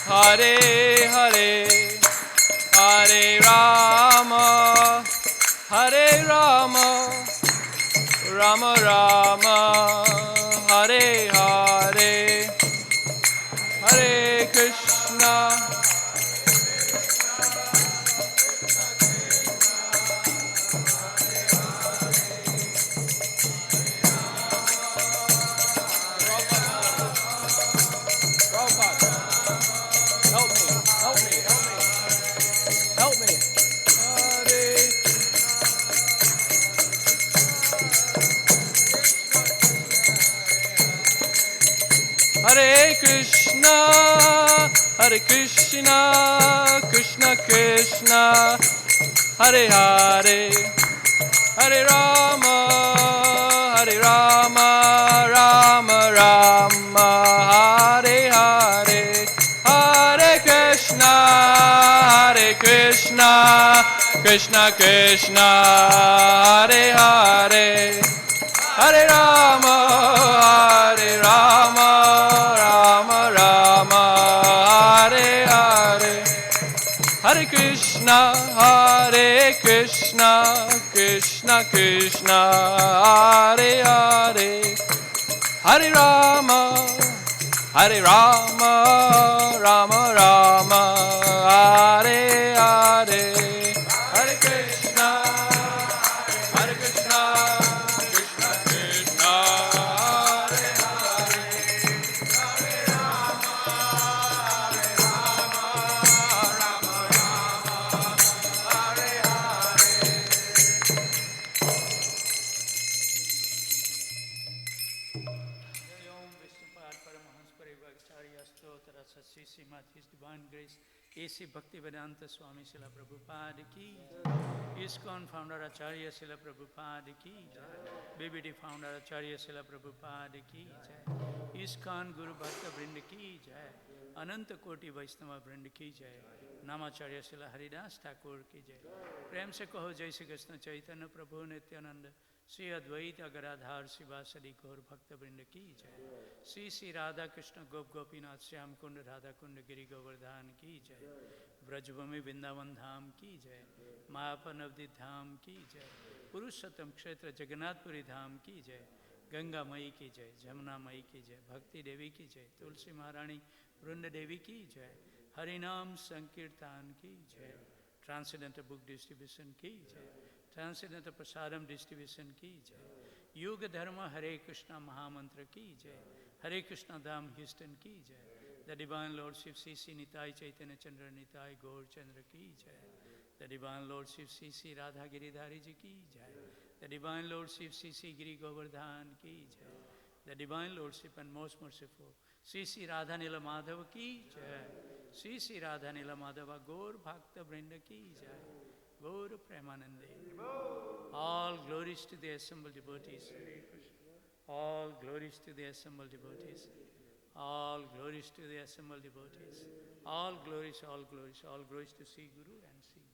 Hare Hare, Hare Rama, Hare Rama, Rama Rama, Hare Hare, Hare Krishna, Hare Krishna, Hare Krishna, Krishna Krishna, Hare Hare, Hare Rama, Hare Rama, Rama Rama, Hare Hare, Hare Krishna, Hare Krishna, Krishna Krishna, Hare Hare, Hare Rama, Hare Rama, Rama Rama, Hare Hare, Hare Krishna, Krishna Krishna, Hare Hare, Hare Rama, Hare Rama, Rama Rama, Hare Hare, Hare Krishna, Krishna Krishna, Hare Hare, Hare Rama, Rama Rama, Hare Hare. His Divine Grace, A.C. Bhaktivedanta Swami Srila Prabhupada ki, Iskcon founder Acharya Srila Prabhupada ki, BBD founder Acharya Srila Prabhupada ki, Iskcon Guru Bhakta Vrind ki jai, Ananta Koti Vaishnava Vrind ki jai, Namacharya Srila Haridas Thakur ki jai. प्रेम से कहो जय श्री कृष्ण चैतन्य प्रभु नित्यानंद श्री अद्वैत अगराधार शिवासरी गौर भक्त वृंद की जय। श्री श्री राधा कृष्ण गोप गोपीनाथ श्याम कुंड राधा कुंड गिरि गोवर्धन की जय। ब्रजभूमि वृंदावन धाम की जय। मायापन अवधि धाम की जय। पुरुषोत्तम क्षेत्र जगन्नाथपुरी धाम की जय। गंगा मई की जय, जमुना मई की जय, भक्ति देवी की जय, तुलसी महारानी वृंद देवी की जय, हरिनाम संकीर्तन की जय, ट्रांसेंडेंटल बुक डिस्ट्रीब्यूशन की जय, ट्रांसेंडेंटल प्रसारम डिस्ट्रीब्यूशन की जय, युग धर्म हरे कृष्णा महामंत्र की जय, हरे कृष्णा धाम ह्यूस्टन की जय, the divine lordship Shri Shri Nitai Chaitanya Chandra Nitai Gaur Chandra की जय, the divine lordship Shri Shri Radha Giridhari ji की जय, the divine lordship Shri Shri Giri Govardhan की जय, the divine lordship and most merciful Shri Shri Radha Neel Madhav की जय, श्री श्री राधा नील माधव गौर भक्त वृंद की जय, गौर प्रेमानंदे. All glories to the assembled devotees. All glories to the assembled devotees. All glories to the assembled devotees. All glories, all glories, all glories to Sri Guru and Sri Guru.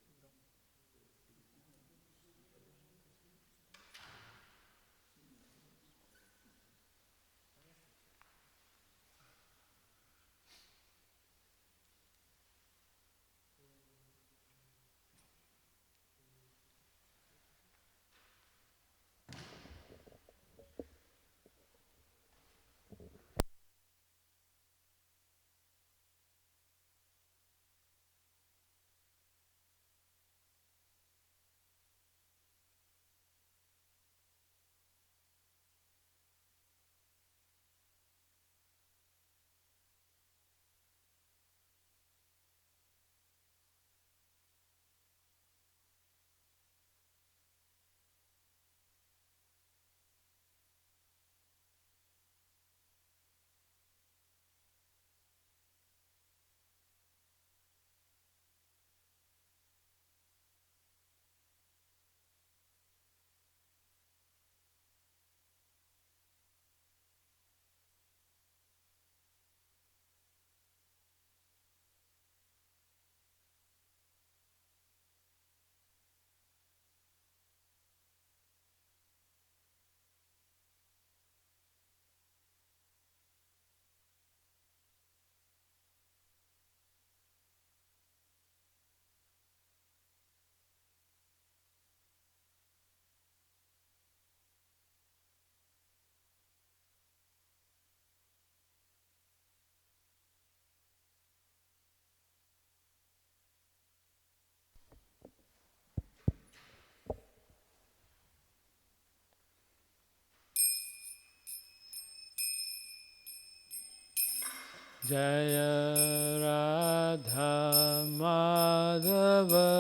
Jaya Radha Madhava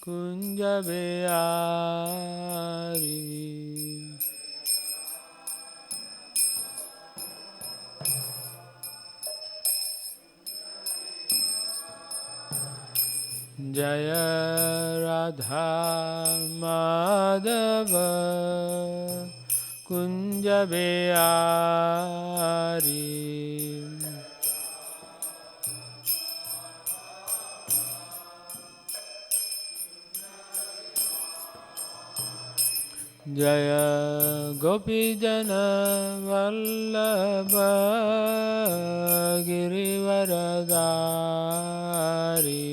Kunja Bihari. Jaya Radha Madhava Kunja Bihari. Jaya Gopijana Vallabha Girivaradari.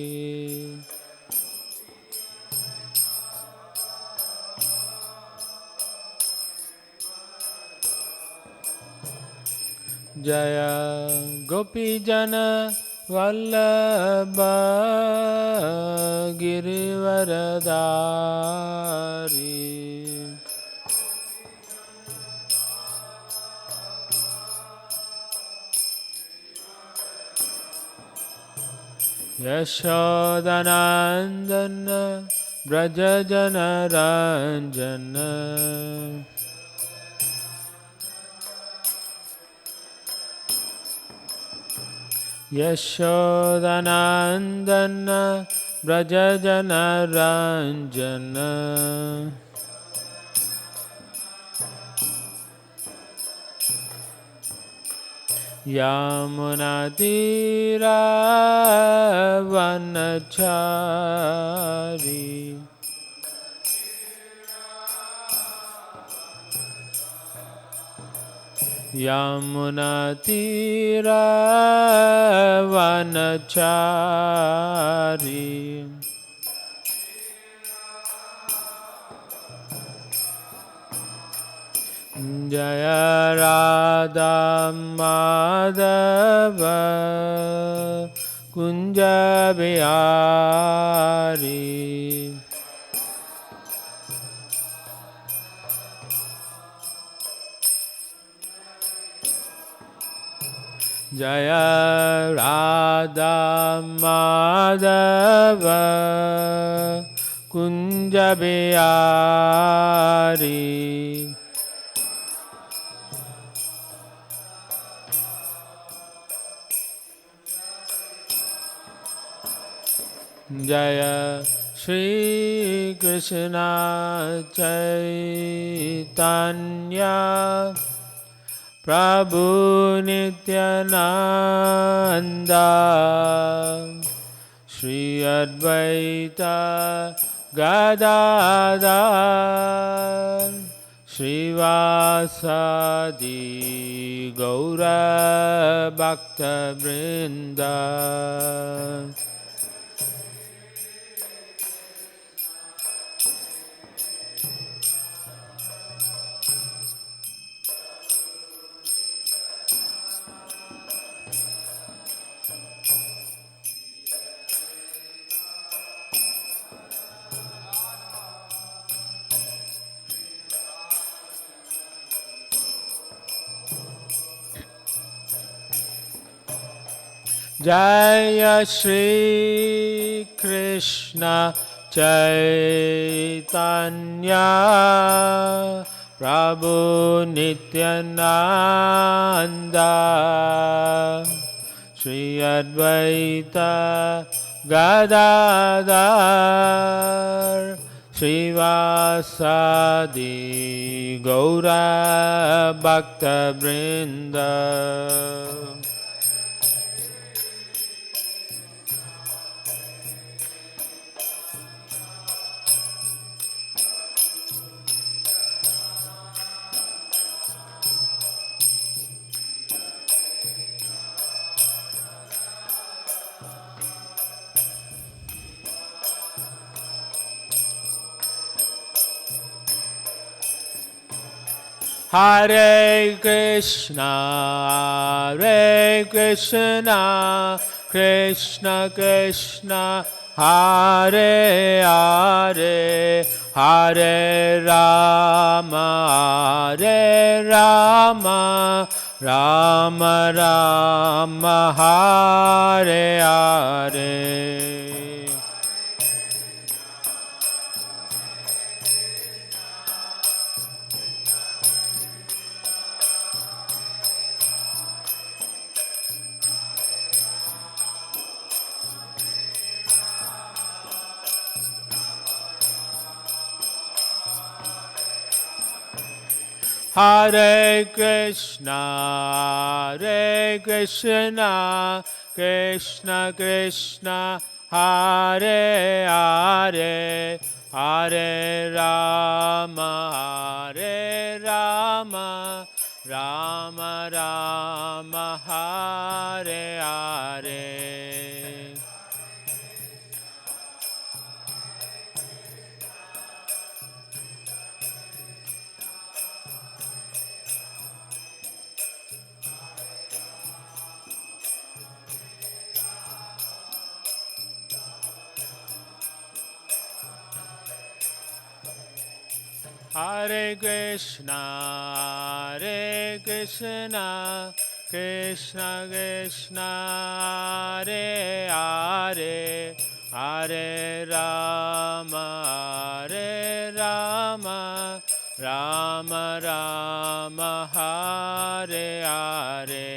Jaya Gopijana Vallabha Girivaradari. Yashodanandana Brajajana Ranjana. Yashodanandana Brajajana Ranjana. Yamunatira Vanachari. Yamunatira Vanachari. Jaya Radha Madhava Kunja Bihari. Jaya Radha Madhava Kunja Bihari. Jaya Shri Krishna Chaitanya Prabhu Nityananda Shri Advaita Gadadhar Srivasadi Gaura Bhakta Vrinda. Jaya Shri Krishna Chaitanya Prabhu Nityananda Shri Advaita Gadadhar Srivasadi Gaura Bhakta Vrinda. Hare Krishna, Krishna Krishna, Hare Hare, Hare Rama, Rama Rama Hare Hare Hare Krishna, Hare Krishna, Krishna Krishna, Hare Hare, Hare Rama, Hare Rama, Rama Rama, Hare Hare. Hare Krishna, Hare Krishna, Krishna Krishna, Hare Hare, Hare Rama, Hare Rama, Rama Rama, Hare Hare.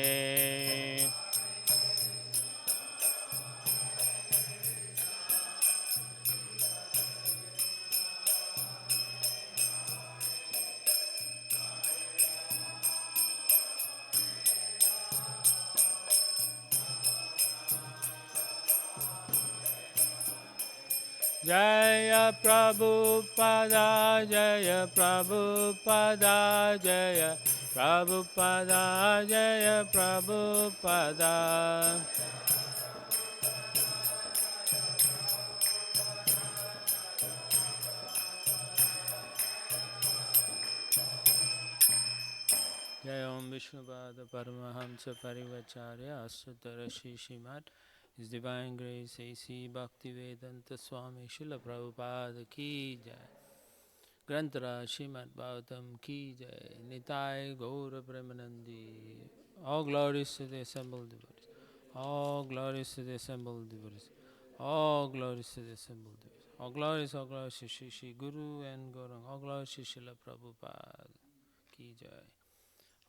Jaya Prabhupada, Jaya Prabhupada, Jaya Prabhupada, Jaya Prabhupada. Jai Om Vishnupada Paramahamsa Parivacharya Asutara Shri Srimad His Divine Grace A.C. Bhaktivedanta Swami Srila Prabhupada Ki Jai Grantara Srimad Bhagavatam Ki Jai Nitai Gaura Premanandi. All glories to the assembled devotees. All glories to the assembled devotees. All glories to the assembled devotees. All glories to Shri Shri Guru and Gaurang. All glories to Srila Prabhupada Ki Jai.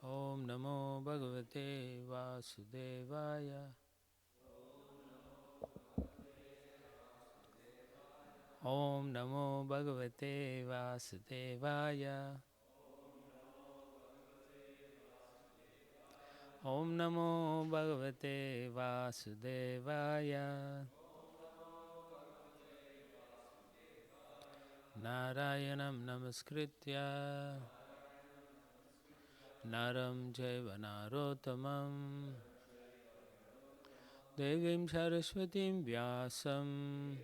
Om Namo Bhagavate Vasudevaya. Om Namo Bhagavate Vasudevaya. Om Namo Bhagavate Vasudevaya. Narayanam Namaskritya Naram Jaiva Narotamam Devim Saraswatim Vyasam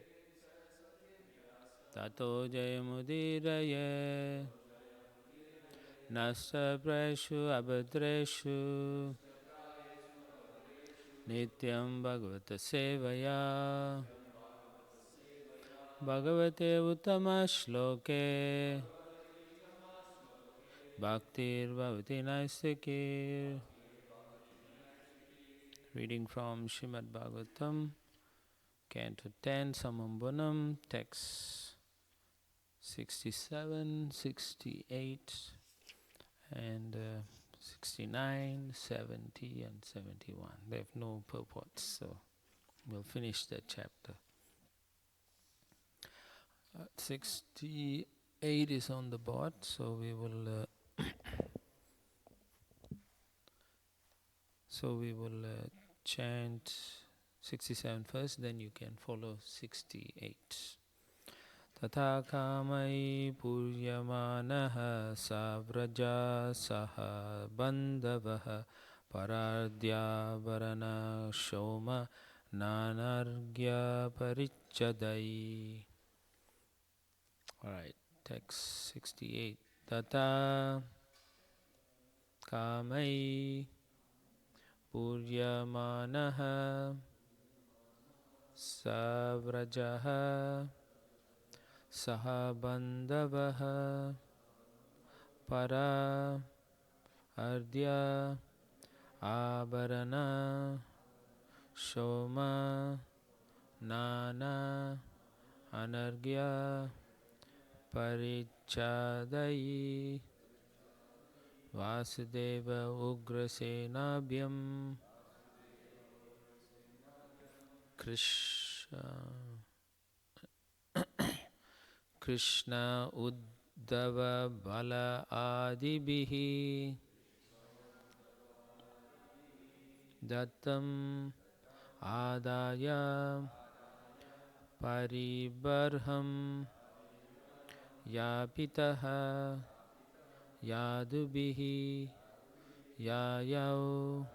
Tato Jayamudiraye Nasta Prashu Abhadreshu Nityam Bhagavata Sevaya Bhagavate Uttama Shloke Bhaktir Bhavati Naistakir. Reading from Srimad Bhagavatam, Canto 10, Samambunam, text 67, 68, and 69, 70, and 71. They have no purports, so we'll finish that chapter. 68 is on the board, so we will chant 67 first, then you can follow 68. Tata kamai puryamanaha savraja saha bandavaha paradya varana shoma nanargya parichadai. Alright, text 68. Tata kamai puryamanaha savrajaha saha bandavaha para ardya Abarana Shoma Nana Anargya Parichadayi Vasudeva Ugrasenabhyam Krishna Uddhava Bala Adibhihi Dattam Adaya Paribarham Yapitaha Yadubihi Yayau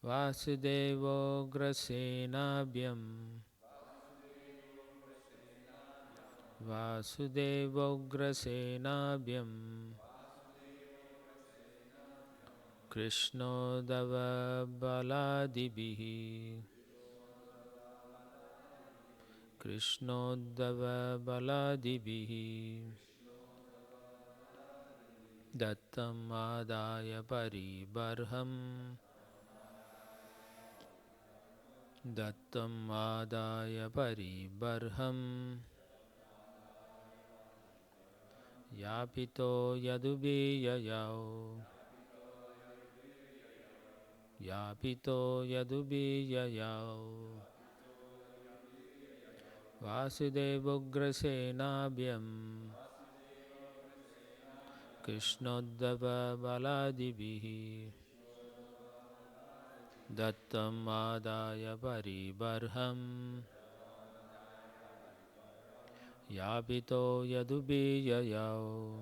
Vasudevo Grasenabhyam Vasudevo Grasenabhyam Krishnodava Baladibhihi Krishnodava Baladibhihi Dattam Adaya Paribarham Dattam Adaya Paribarham Yapito Yadubiyayau Yapito Yadubiyayau Vasudevograsenabhyam Krishnodava Baladibhihi Dattam Adaya Paribarham Yapito Yadubiyayau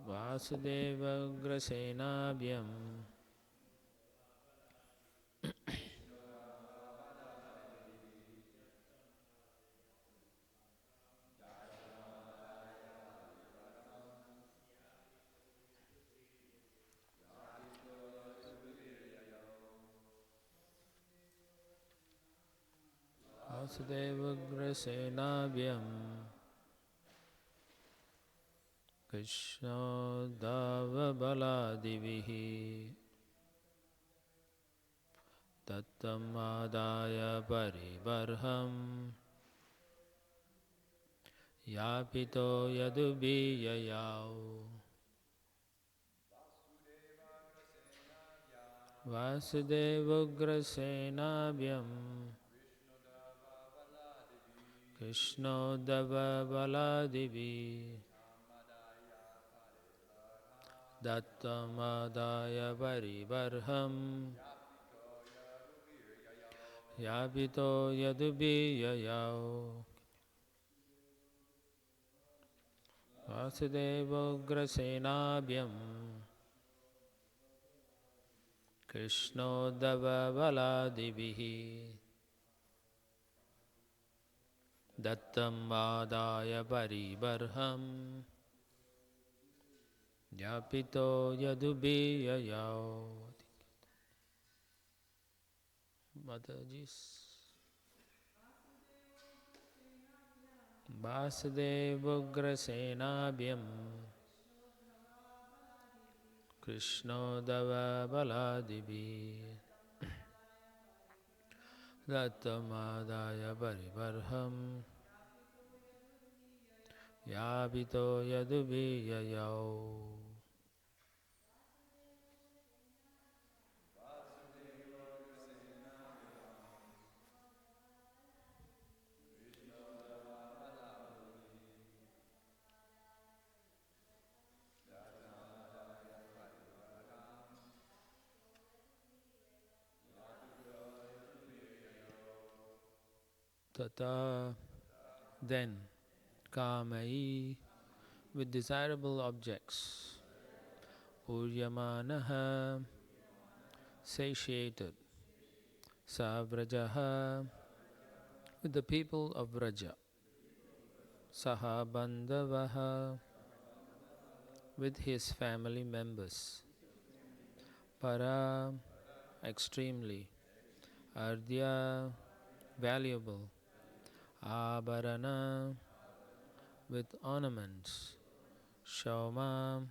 Vasudevograsenabhyam Vasudevograsenabhyam Krishnodava Baladibhihi Dattam Adaya Paribarham Yapito Yadubiyayau Vasudevograsenabhyam Krishnodava Baladibhi Dattam Adaya Paribarham Yapito Yadubiyayau Vasudevograsenabhyam Krishnodava Baladibhihi Dattam Adaya Paribarham Yapito Yadubiyayau Mataji's Vasudevograsenabhyam Krishnodava Baladibhi Dattam Adaya Paribarham Yapito Yadubiyayau Tata then Kamai with desirable objects Puryamanaha satiated Savrajaha with the people of Vraja Sahabandavaha with his family members Para extremely Ardhya valuable Abharana with ornaments, Shoma,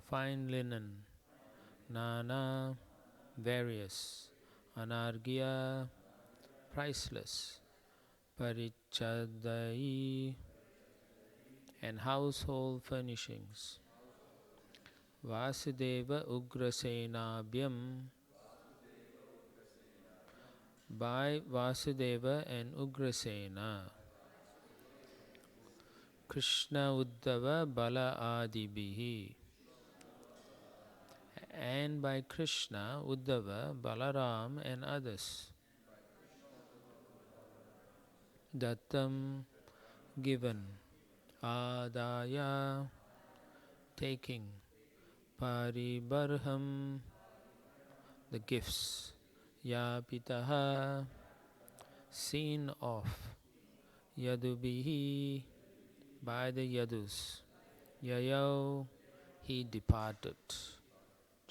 fine linen, Nana, various, Anargya, priceless, Parichadai, and household furnishings. Vasudeva Ugrasenabhyam, by Vasudeva and Ugrasena, Krishna Uddhava Bala Adibihi, and by Krishna, Uddhava, Balaram and others. Dattam, given, Adaya, taking, Paribarham, the gifts, Yapitaha, seen off, Yadubihi, by the Yadus, Yayo, he departed.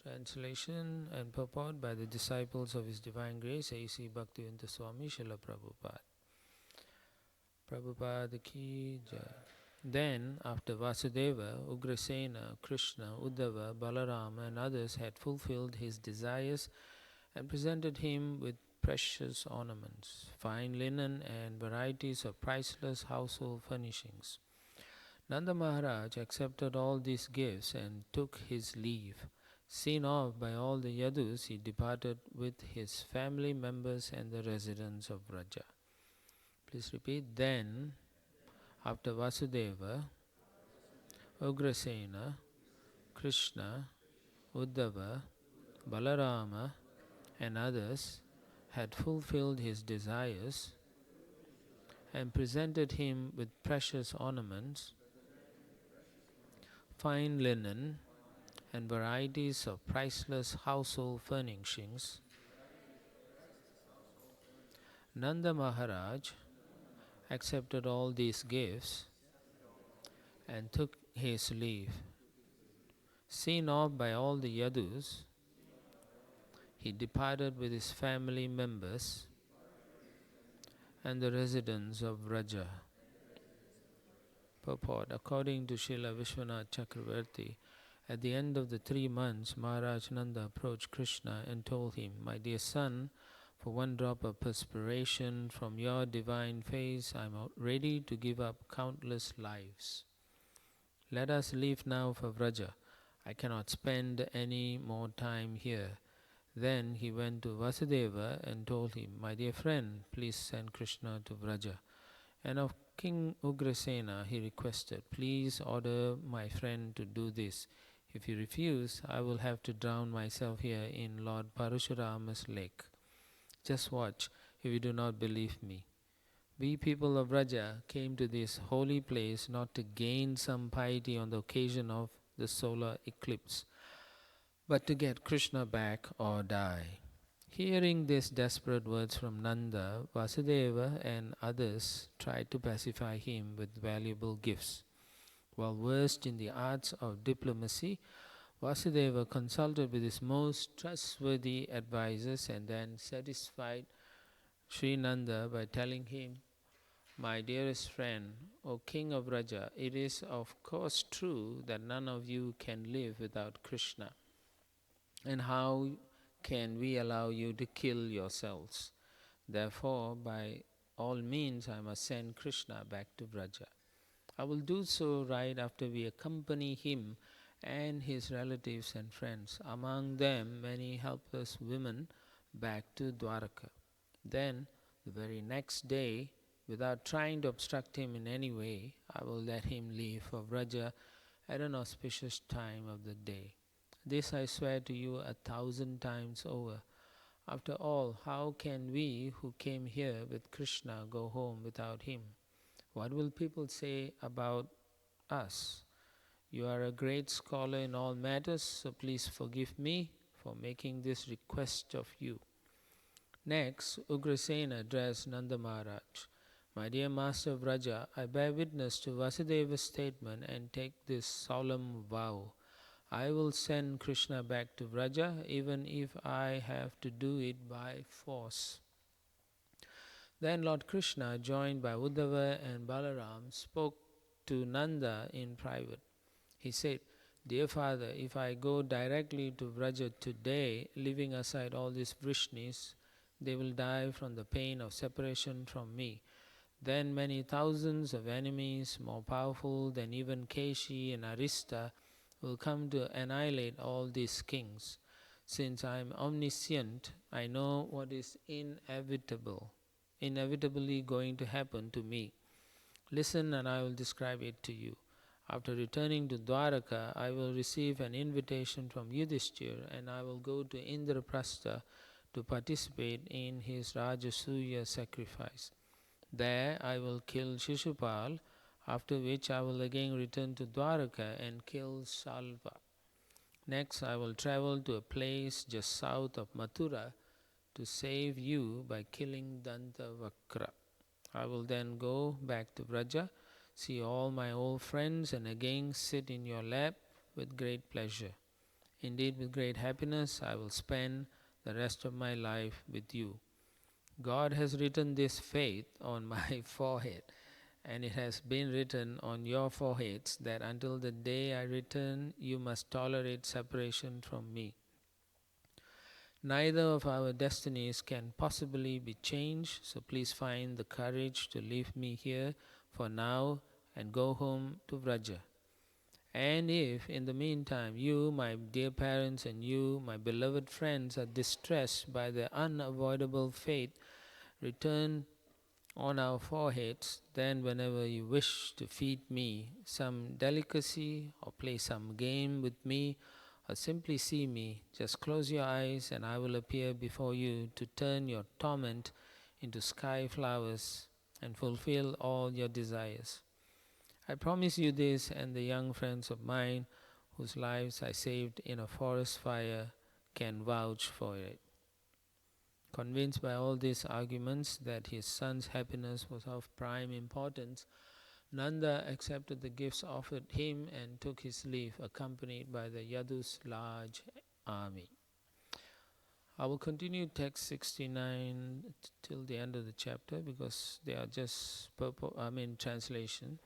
Translation and purport by the disciples of His Divine Grace, A.C. Bhaktivedanta Swami Srila Prabhupada. Prabhupada ki jai. Then, after Vasudeva, Ugrasena, Krishna, Uddhava, Balaram and others had fulfilled his desires and presented him with precious ornaments, fine linen and varieties of priceless household furnishings, Nanda Maharaj accepted all these gifts and took his leave. Seen off by all the Yadus, he departed with his family members and the residents of Vraja. Please repeat. Then, after Vasudeva, Ugrasena, Krishna, Uddhava, Balarama and others had fulfilled his desires and presented him with precious ornaments, fine linen, and varieties of priceless household furnishings, Nanda Maharaj accepted all these gifts and took his leave. Seen off by all the Yadus, he departed with his family members and the residents of Vraja. Purport. According to Srila Vishwanath Chakravarti, at the end of the 3 months, Maharaj Nanda approached Krishna and told him, "My dear son, for one drop of perspiration from your divine face, I am ready to give up countless lives. Let us leave now for Vraja. I cannot spend any more time here." Then he went to Vasudeva and told him, "My dear friend, please send Krishna to Vraja." And of King Ugrasena he requested, "Please order my friend to do this. If you refuse, I will have to drown myself here in Lord Parashurama's lake. Just watch if you do not believe me." We people of Raja came to this holy place not to gain some piety on the occasion of the solar eclipse, but to get Krishna back or die. Hearing these desperate words from Nanda, Vasudeva and others tried to pacify him with valuable gifts. While versed in the arts of diplomacy, Vasudeva consulted with his most trustworthy advisors and then satisfied Sri Nanda by telling him, "My dearest friend, O King of Raja, it is of course true that none of you can live without Krishna. And how can we allow you to kill yourselves? Therefore, by all means, I must send Krishna back to Vraja. I will do so right after we accompany him and his relatives and friends, among them many helpless women, back to Dwaraka. Then, the very next day, without trying to obstruct him in any way, I will let him leave for Vraja at an auspicious time of the day. This I swear to you 1,000 times over. After all, how can we who came here with Krishna go home without him? What will people say about us? You are a great scholar in all matters, so please forgive me for making this request of you." Next, Ugrasena addressed Nanda Maharaj. "My dear Master of Raja, I bear witness to Vasudeva's statement and take this solemn vow. I will send Krishna back to Vraja even if I have to do it by force." Then Lord Krishna, joined by Uddhava and Balaram, spoke to Nanda in private. He said, "Dear father, if I go directly to Vraja today, leaving aside all these Vrishnis, they will die from the pain of separation from me. Then many thousands of enemies, more powerful than even Keshi and Arista, will come to annihilate all these kings. Since I am omniscient, I know what is inevitably going to happen to me. Listen and I will describe it to you. After returning to Dwaraka, I will receive an invitation from Yudhishthir and I will go to Indraprastha to participate in his Rajasuya sacrifice. There I will kill Shishupal, after which I will again return to Dwaraka and kill Salva. Next I will travel to a place just south of Mathura to save you by killing Dantavakra. I will then go back to Vraja, see all my old friends and again sit in your lap with great pleasure. Indeed, with great happiness I will spend the rest of my life with you. God has written this faith on my forehead, and it has been written on your foreheads that until the day I return, you must tolerate separation from me. Neither of our destinies can possibly be changed, so please find the courage to leave me here for now and go home to Vraja. And if in the meantime you, my dear parents, and you, my beloved friends, are distressed by the unavoidable fate written on our foreheads, then whenever you wish to feed me some delicacy or play some game with me or simply see me, just close your eyes and I will appear before you to turn your torment into sky flowers and fulfill all your desires. I promise you this, and the young friends of mine whose lives I saved in a forest fire can vouch for it." Convinced by all these arguments that his son's happiness was of prime importance, Nanda accepted the gifts offered him and took his leave, accompanied by the Yadu's large army. I will continue text 69 till the end of the chapter because they are just translation.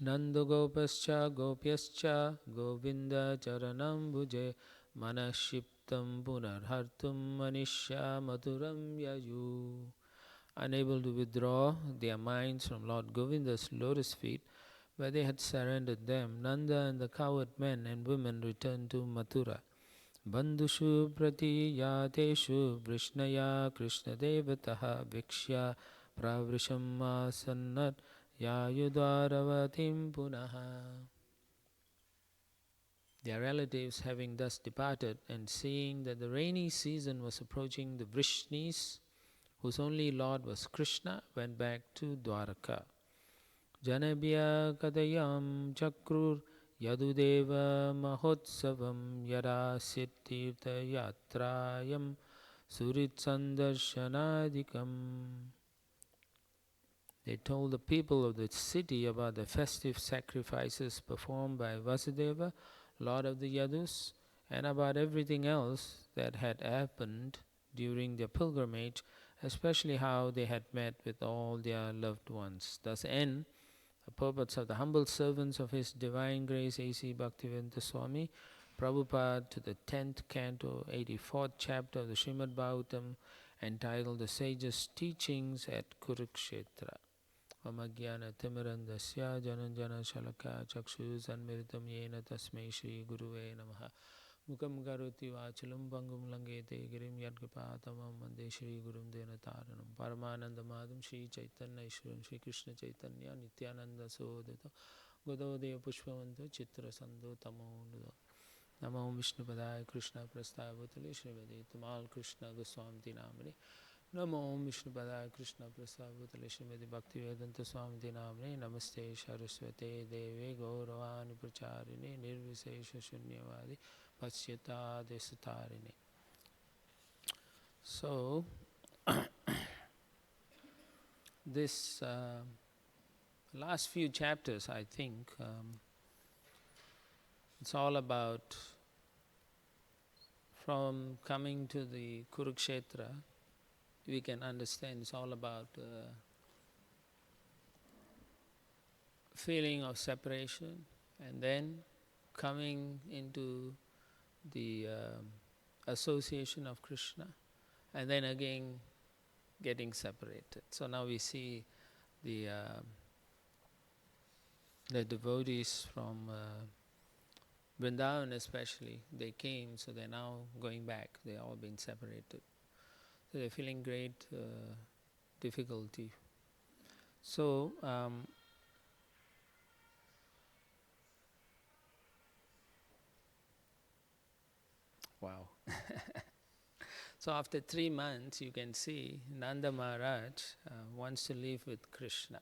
Nanda gopascha gopyascha govinda charanam bhuje manashiptam punarhartum manisha maturam yayu. Unable to withdraw their minds from Lord Govinda's lotus feet, where they had surrendered them, Nanda and the coward men and women returned to Mathura. Bandhushu pratiyateshu Vrishnaya Krishna devataha vikshya pravrisham asannat yayudvaravatim punaha. Their relatives having thus departed and seeing that the rainy season was approaching, the Vrishnis, whose only lord was Krishna, went back to Dwaraka. Janabhya kadayam chakrur yadudeva mahotsavam yada sittirtha yatrayam surit sandarshanadikam. They told the people of the city about the festive sacrifices performed by Vasudeva, Lord of the Yadus, and about everything else that had happened during their pilgrimage, especially how they had met with all their loved ones. Thus end the purports of the humble servants of His Divine Grace A.C. Bhaktivedanta Swami Prabhupada to the 10th canto, 84th chapter of the Srimad Bhagavatam, entitled The Sage's Teachings at Kurukshetra. Amajnana Timirandasya Jananjana Shalaka Chakshu Sanmiritam Yena Tasmai Shri Guruve Namaha Mukam Karoti Vachalam Bangum Langete Girim Yadgapatamam Mande Shri Gurum Denataranam Paramananda Madham Shri Chaitanya Ishwaram Shri Krishna Chaitanya Nityananda Sodata Gododaya Pushpavanto Chitra Sando Tamonudo Namo Vishnu Padaya Krishna Prastavutali Srimadi Tamal Krishna Goswamiti Namani Namo Vishnu Padaya Krishna Prastavutali Srimadi Bhaktivedanta Swamiti Namani Namaste Saraswate Deve Gauravani Pracharini Nirvisesha Shunyavadi Pasyata Desatarini. So, this last few chapters, I think, it's all about from coming to the Kurukshetra, we can understand it's all about feeling of separation, and then coming into the association of Krishna, and then again getting separated. So now we see the devotees from Vrindavan especially, they came, so they're now going back. They're all been separated. So they're feeling great difficulty. So wow. So after 3 months, you can see Nanda Maharaj wants to live with Krishna.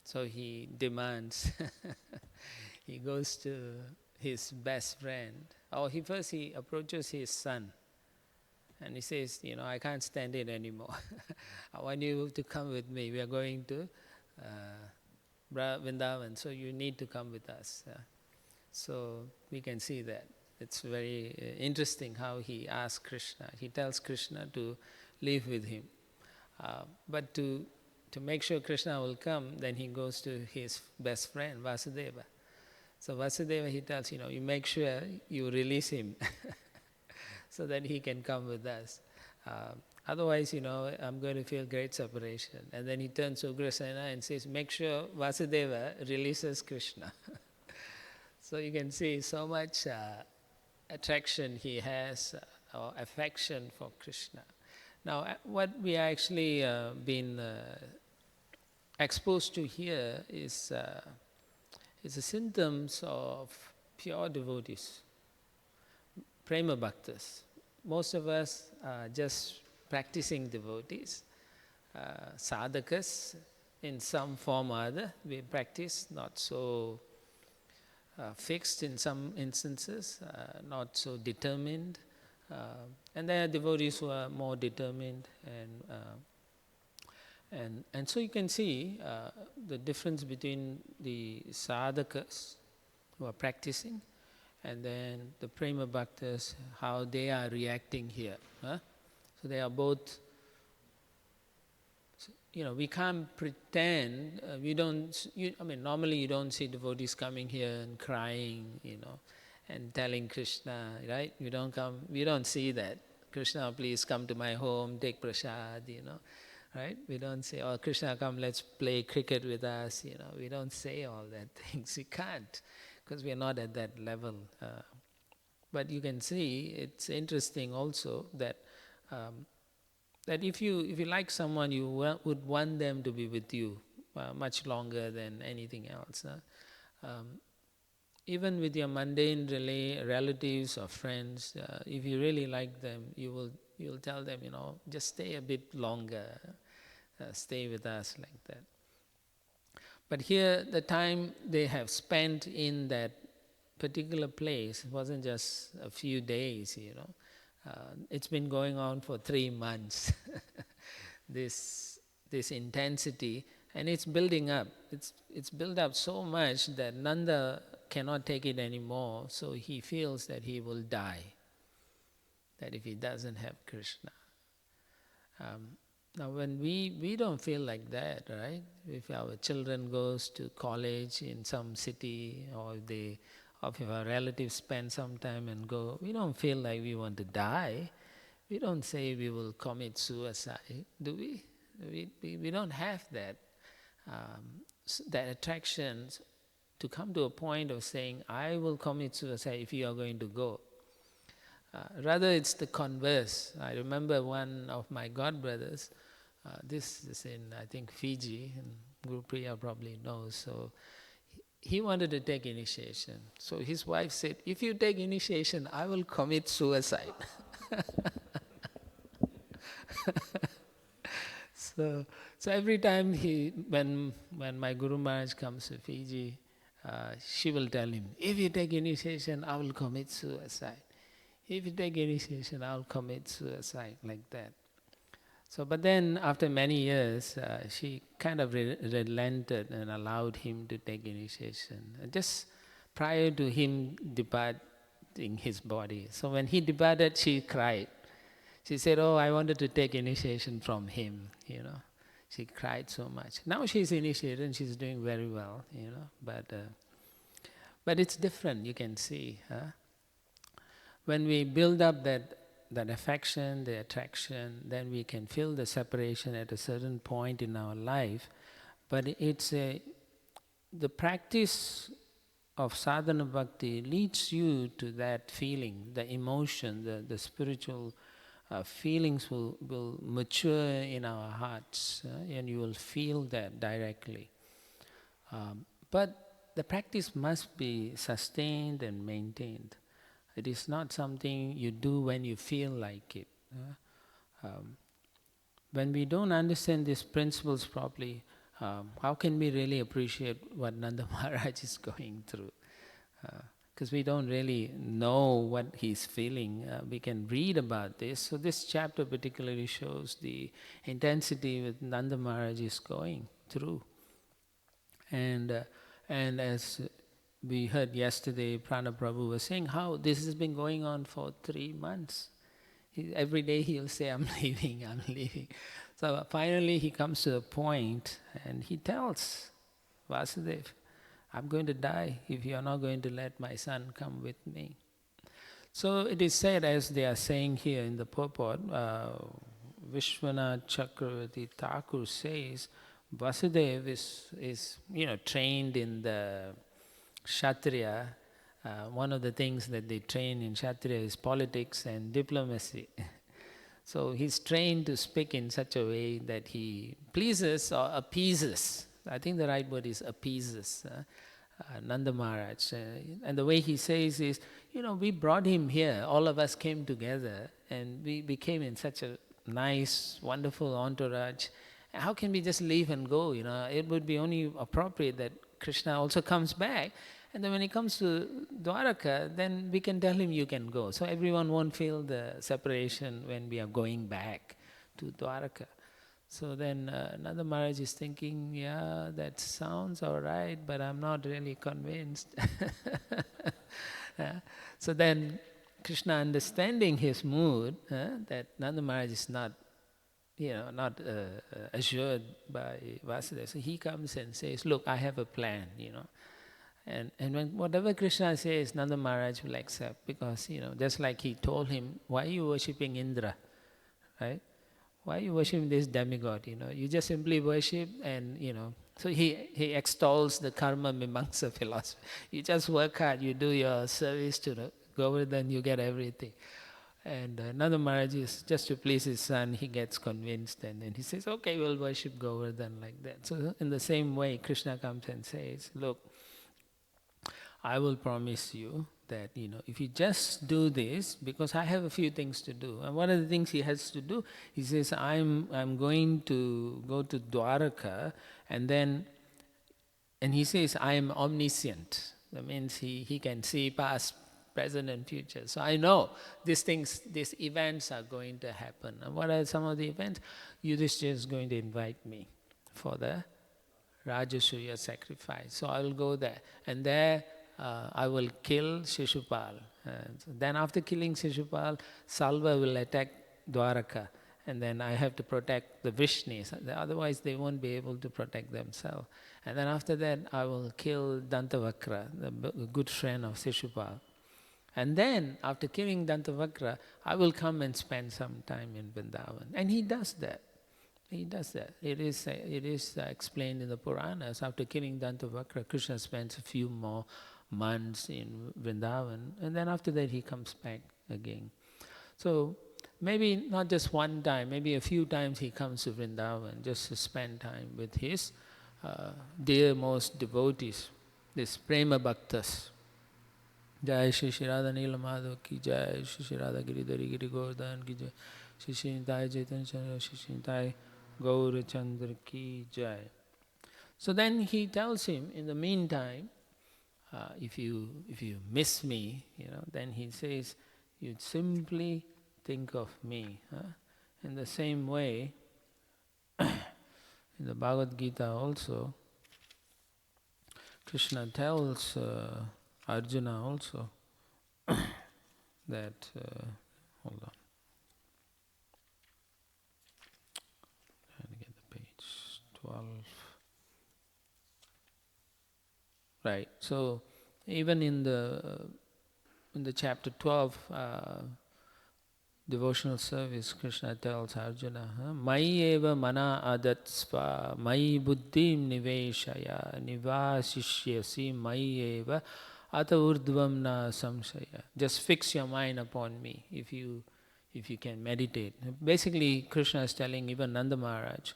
So he demands, he goes to his best friend, or he approaches his son, and he says, I can't stand it anymore. I want you to come with me. We are going to Vrindavan, so you need to come with us. So we can see that. It's very interesting how he asks Krishna. He tells Krishna to live with him. But to make sure Krishna will come, then he goes to his best friend, Vasudeva. So Vasudeva, he tells, you make sure you release him so that he can come with us. Otherwise, I'm going to feel great separation. And then he turns to Ugrasena and says, make sure Vasudeva releases Krishna. So you can see so much attraction he has, or affection for Krishna. Now, what we are actually been exposed to here is the symptoms of pure devotees, prema bhaktas. Most of us are just practicing devotees, sadhakas in some form or other. We practice, not so fixed in some instances, not so determined. And there are devotees who are more determined, and so you can see the difference between the sadhakas who are practicing and then the prema bhaktas, how they are reacting here. So they are both, we can't pretend, normally you don't see devotees coming here and crying, and telling Krishna, right? We don't see that. Krishna, please come to my home, take prasad, right? We don't say, oh, Krishna, come, let's play cricket with us, We don't say all that things. We can't, because we are not at that level. But you can see, it's interesting also that that if you like someone, you would want them to be with you much longer than anything else. Even with your mundane relatives or friends, if you really like them, you'll tell them, just stay a bit longer, stay with us like that. But here, the time they have spent in that particular place wasn't just a few days, it's been going on for 3 months. this intensity, and it's building up. It's built up so much that Nanda cannot take it anymore, so he feels that he will die, that if he doesn't have Krishna. Now when we don't feel like that, right? If our children goes to college in some city, or if our relatives spend some time and go, we don't feel like we want to die. We don't say we will commit suicide, do we? We don't have that attraction to come to a point of saying, I will commit suicide if you are going to go. Rather, it's the converse. I remember one of my godbrothers, this is in, I think, Fiji, and Guru Priya probably knows. So he wanted to take initiation. So his wife said, if you take initiation, I will commit suicide. So every time when my Guru Maharaj comes to Fiji, she will tell him, if you take initiation, I will commit suicide. If you take initiation, I will commit suicide, like that. So, but then after many years, she kind of relented and allowed him to take initiation, just prior to him departing his body. So when he departed, she cried. She said, oh, I wanted to take initiation from him, She cried so much. Now she's initiated and she's doing very well, but it's different, you can see. When we build up that affection, the attraction, then we can feel the separation at a certain point in our life. But the practice of sadhana bhakti leads you to that feeling, the emotion, the spiritual feelings will mature in our hearts, and you will feel that directly. But the practice must be sustained and maintained. It is not something you do when you feel like it. When we don't understand these principles properly, how can we really appreciate what Nanda Maharaj is going through? Because we don't really know what he's feeling. We can read about this. So this chapter particularly shows the intensity with Nanda Maharaj is going through. And as we heard yesterday, Prana Prabhu was saying how this has been going on for 3 months. Every day he'll say, I'm leaving, I'm leaving. So finally he comes to a point and he tells Vasudeva, I'm going to die if you are not going to let my son come with me. So it is said, as they are saying here in the purport, Vishwanath Chakravarti Thakur says, Vasudeva is trained in the Kshatriya. One of the things that they train in Kshatriya is politics and diplomacy. So he's trained to speak in such a way that he pleases or appeases. I think the right word is appeases Nanda Maharaj. And the way he says is, we brought him here, all of us came together and we became in such a nice, wonderful entourage. How can we just leave and go? It would be only appropriate that Krishna also comes back. And then when he comes to Dwaraka, then we can tell him you can go. So everyone won't feel the separation when we are going back to Dwaraka. So then Nanda Maharaj is thinking, yeah, that sounds all right, but I'm not really convinced. So then Krishna, understanding his mood, that Nanda Maharaj is not assured by Vasudeva. So he comes and says, look, I have a plan, And when whatever Krishna says, Nanda Maharaj will accept, because, just like he told him, why are you worshipping Indra, right? Why are you worshipping this demigod, You just simply worship and, So he extols the karma mimamsa philosophy. You just work hard, you do your service to the Govardhan, you get everything. And Nanda Maharaj is, just to please his son, he gets convinced and then he says, okay, we'll worship Govardhan like that. So in the same way, Krishna comes and says, look, I will promise you that, if you just do this, because I have a few things to do. And one of the things he has to do, he says, I'm going to go to Dwaraka, and he says, I am omniscient. That means he can see past, present and future. So I know these events are going to happen. And what are some of the events? Yudhishthira is going to invite me for the Rajasuya sacrifice. So I will go there. And there I will kill Shishupal. Then after killing Shishupal, Salva will attack Dwaraka. And then I have to protect the Vrishnis. Otherwise they won't be able to protect themselves. And then after that I will kill Dantavakra, the good friend of Shishupal. And then after killing Dantavakra, I will come and spend some time in Vrindavan. And he does that. He does that. It is explained in the Puranas. After killing Dantavakra, Krishna spends a few more months in Vrindavan, and then after that he comes back again. So maybe not just one time, maybe a few times he comes to Vrindavan just to spend time with his dearmost devotees, these Prema Bhaktas. Jai Shri Shri Radha Nila Madhav ki Jai, Shri Shri Radha Giridhari Giri Govardhan ki Jai, Shri Shri Nitai Chaitanya Chandra, Shri Shri Nitai Gaura Chandra ki Jai. So then he tells him, in the meantime, if you miss me, then he says, you'd simply think of me. In the same way, in the Bhagavad Gita also, Krishna tells Arjuna also that, hold on, trying to get the page. 12. Right. So even in the chapter 12, devotional service, Krishna tells Arjuna, Mai eva mana adatsva, Mai buddhim niveshaya, nivasishyasi, Mai eva ata urdhvam na samshaya. Just fix your mind upon me if you can meditate. Basically, Krishna is telling even Nanda Maharaj,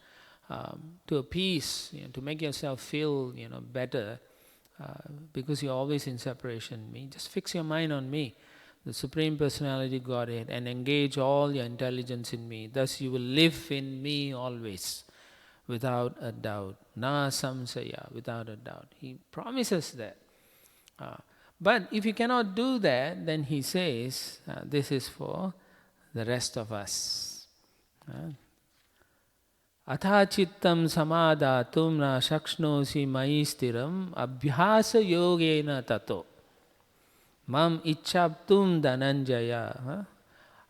to appease, to make yourself feel, better, because you're always in separation. Me, just fix your mind on me, the Supreme Personality Godhead, and engage all your intelligence in me. Thus you will live in me always, without a doubt. Na samsaya, without a doubt. He promises that. But if you cannot do that, then he says, this is for the rest of us. Atha chittam samadhatum na shakshnosi mai stiram abhyasa yogena tato. Mam ichaptum dhananjaya.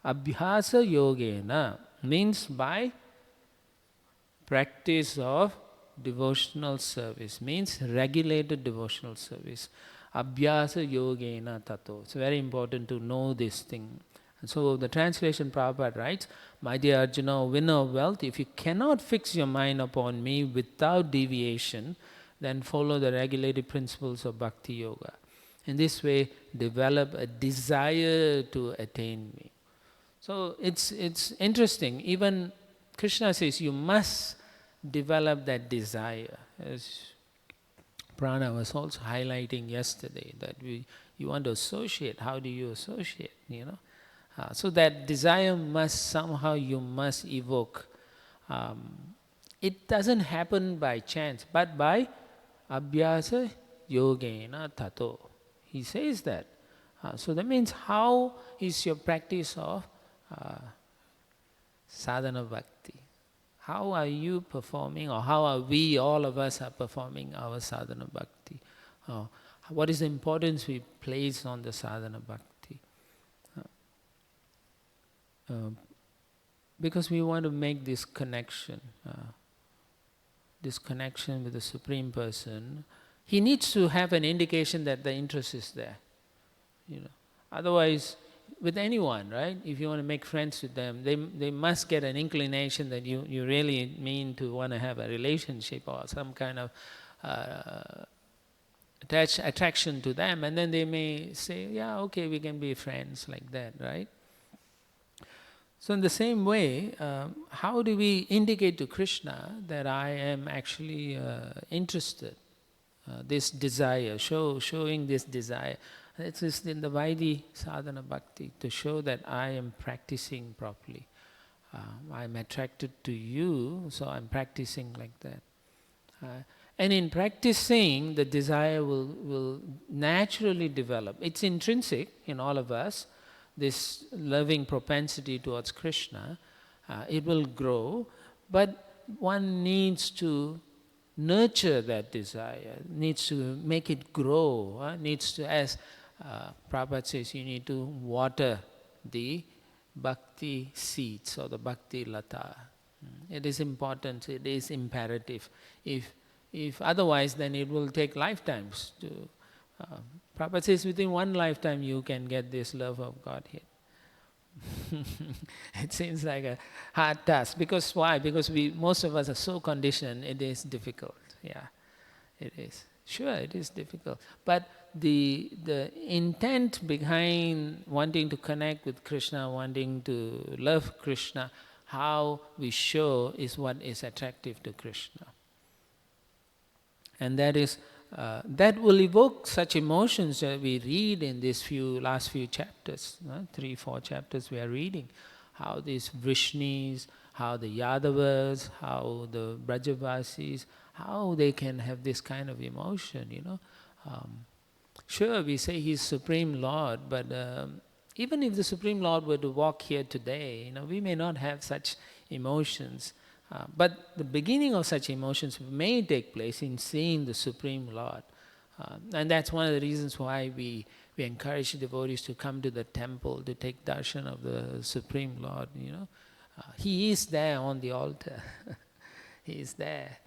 Abhyasa yogena means by practice of devotional service, means regulated devotional service. Abhyasa yogena tato. It's very important to know this thing. And so the translation Prabhupada writes, my dear Arjuna, winner of wealth, if you cannot fix your mind upon me without deviation, then follow the regulated principles of Bhakti Yoga. In this way, develop a desire to attain me. So it's interesting. Even Krishna says you must develop that desire. As Prana was also highlighting yesterday, that you want to associate. How do you associate? So that desire must somehow you must evoke. It doesn't happen by chance, but by abhyasa yogena tato. He says that. So that means how is your practice of sadhana bhakti? How are you performing, or how are we, all of us are performing our sadhana bhakti? What is the importance we place on the sadhana bhakti? Because we want to make this connection with the Supreme Person. He needs to have an indication that the interest is there. Otherwise, with anyone, right? If you want to make friends with them, they must get an inclination that you really mean to want to have a relationship or some kind of attraction to them, and then they may say, yeah, okay, we can be friends, like that, right? So in the same way, how do we indicate to Krishna that I am actually interested? This desire, showing this desire. It is in the Vaidhi sadhana bhakti, to show that I am practicing properly. I am attracted to you, so I am practicing like that. And in practicing, the desire will naturally develop. It's intrinsic in all of us, this loving propensity towards Krishna. It will grow, but one needs to nurture that desire, needs to make it grow, needs to, as Prabhupada says, you need to water the bhakti seeds or the bhakti lata. It is important, it is imperative. If otherwise, then it will take lifetimes to... Prabhupada says within one lifetime you can get this love of Godhead. It seems like a hard task. Because why? Because most of us are so conditioned, it is difficult. Yeah, it is. Sure, it is difficult. But the intent behind wanting to connect with Krishna, wanting to love Krishna, how we show is what is attractive to Krishna. And that is that will evoke such emotions that we read in these last few chapters, 3-4 chapters we are reading. How these Vrishnis, how the Yadavas, how the Brajavasis, how they can have this kind of emotion, Sure, we say He's Supreme Lord, but even if the Supreme Lord were to walk here today, we may not have such emotions. But the beginning of such emotions may take place in seeing the Supreme Lord. And that's one of the reasons why we encourage devotees to come to the temple to take darshan of the Supreme Lord. He is there on the altar. He is there.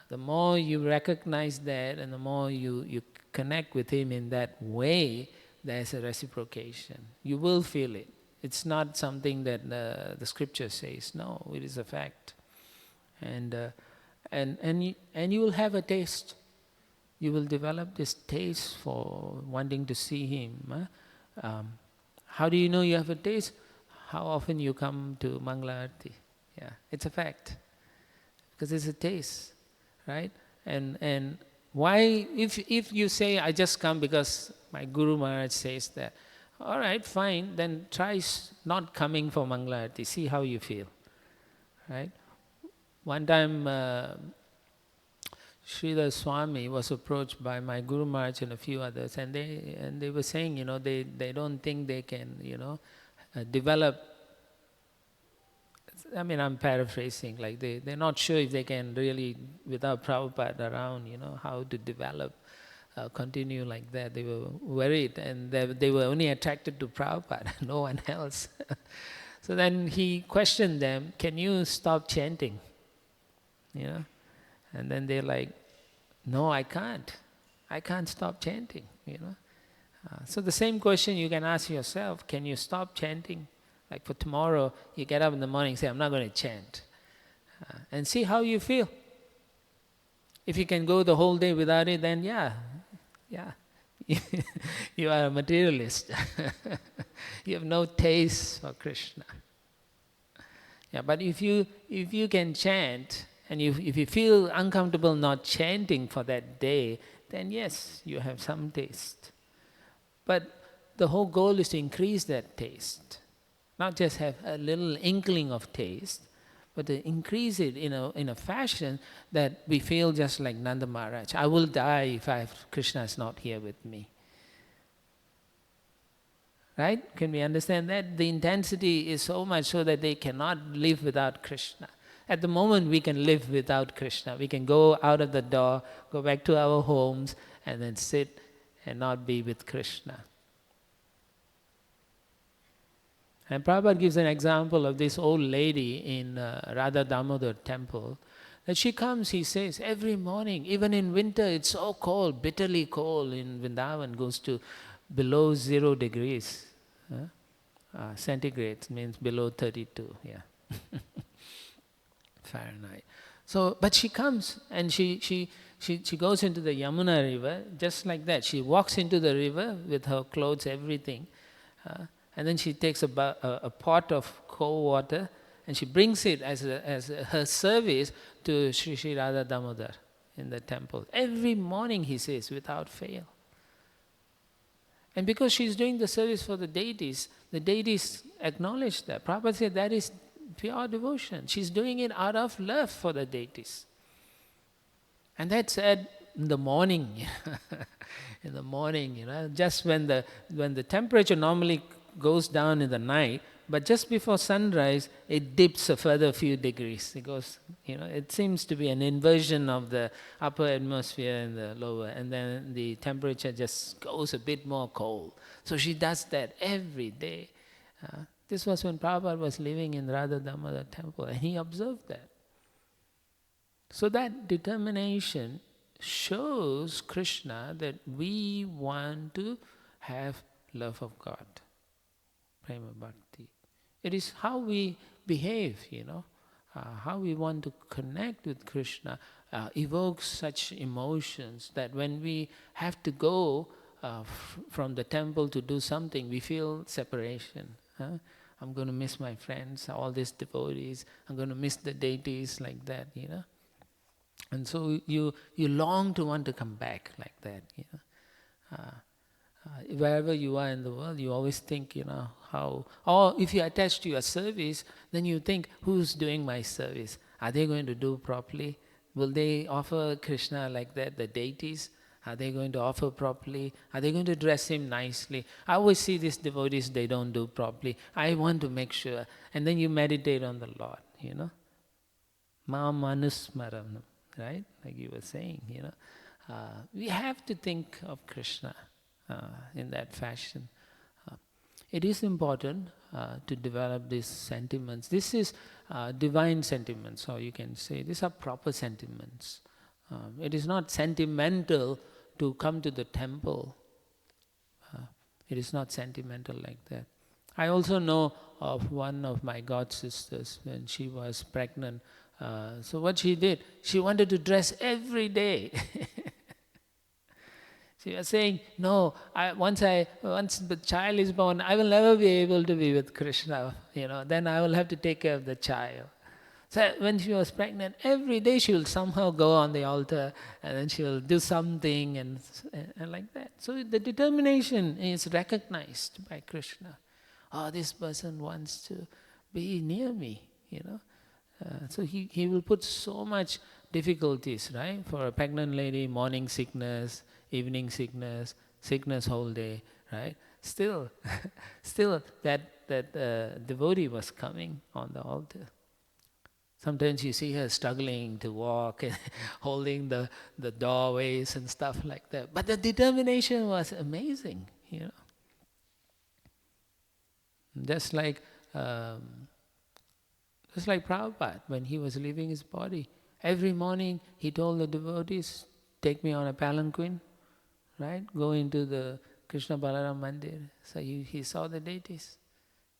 The more you recognize that and the more you connect with him in that way, there's a reciprocation. You will feel it. It's not something that the scripture says. No, it is a fact. And you will have a taste. You will develop this taste for wanting to see him. How do you know you have a taste? How often you come to Mangala Arati? Yeah, it's a fact. Because it's a taste, right? And why, if you say, I just come because my Guru Maharaj says that, all right, fine, then try not coming for Mangala Arati, see how you feel, right? One time, Sridhar Swami was approached by my Guru Maharaj and a few others, and they were saying, they don't think they can, develop. I mean, I'm paraphrasing, like they're not sure if they can really, without Prabhupada around, how to develop, continue like that. They were worried, and they were only attracted to Prabhupada, no one else. So then he questioned them, can you stop chanting? And then they're like, no, I can't. I can't stop chanting, So the same question you can ask yourself, can you stop chanting? Like for tomorrow, you get up in the morning and say, I'm not going to chant. And see how you feel. If you can go the whole day without it, then yeah. You are a materialist. You have no taste for Krishna. Yeah, but if you can chant, and if you feel uncomfortable not chanting for that day, then yes, you have some taste. But the whole goal is to increase that taste. Not just have a little inkling of taste, but to increase it in a fashion that we feel just like Nanda Maharaj. I will die if Krishna is not here with me. Right? Can we understand that? The intensity is so much so that they cannot live without Krishna. At the moment we can live without Krishna. We can go out of the door, go back to our homes, and then sit and not be with Krishna. And Prabhupada gives an example of this old lady in Radha Damodar temple. That she comes, he says, every morning, even in winter, it's so cold, bitterly cold in Vrindavan, goes to below 0 degrees. Centigrade means below 32, Fahrenheit. So, but she comes and she goes into the Yamuna river, just like that. She walks into the river with her clothes, everything. And then she takes a pot of cold water and she brings it as her service to Sri Radha Damodar in the temple. Every morning, he says, without fail. And because she's doing the service for the deities acknowledge that. Prabhupada said that is pure devotion. She's doing it out of love for the deities. And that's in the morning. In the morning, just when the temperature normally goes down in the night, but just before sunrise, it dips a further few degrees. It goes, it seems to be an inversion of the upper atmosphere and the lower, and then the temperature just goes a bit more cold. So she does that every day. This was when Prabhupada was living in Radha Damodar temple, and he observed that. So that determination shows Krishna that we want to have love of God. Prema Bhakti. It is how we behave, how we want to connect with Krishna, evokes such emotions that when we have to go from the temple to do something, we feel separation. I'm going to miss my friends, all these devotees, I'm going to miss the deities like that, And so you long to want to come back like that, wherever you are in the world, you always think, how, or if you're attached to your service, then you think, who's doing my service? Are they going to do properly? Will they offer Krishna like that, the deities? Are they going to offer properly? Are they going to dress him nicely? I always see these devotees, they don't do properly. I want to make sure. And then you meditate on the Lord, Ma manusmaranam, right? Like you were saying, we have to think of Krishna in that fashion. It is important to develop these sentiments. This is divine sentiments, or you can say these are proper sentiments. It is not sentimental to come to the temple. It is not sentimental like that. I also know of one of my god sisters when she was pregnant. So what she did, she wanted to dress every day. She was saying, no, once the child is born, I will never be able to be with Krishna, then I will have to take care of the child. So when she was pregnant, every day she will somehow go on the altar and then she will do something and like that. So the determination is recognized by Krishna. Oh, this person wants to be near me. So he will put so much difficulties, right? For a pregnant lady, morning sickness, evening sickness, sickness whole day, right? Still that devotee was coming on the altar. Sometimes you see her struggling to walk and holding the doorways and stuff like that. But the determination was amazing, Just like Prabhupada, when he was leaving his body, every morning he told the devotees, take me on a palanquin, right? Go into the Krishna Balaram Mandir. So he saw the deities.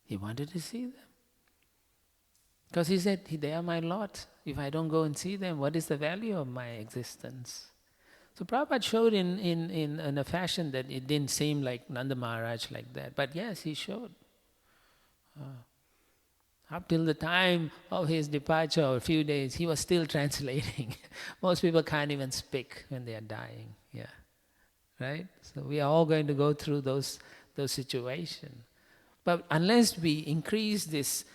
He wanted to see them. Because he said, they are my lords. If I don't go and see them, what is the value of my existence? So Prabhupada showed in a fashion that it didn't seem like Nanda Maharaj like that. But yes, he showed. Up till the time of his departure, or a few days, he was still translating. Most people can't even speak when they are dying. Yeah, right? So we are all going to go through those situations. But unless we increase this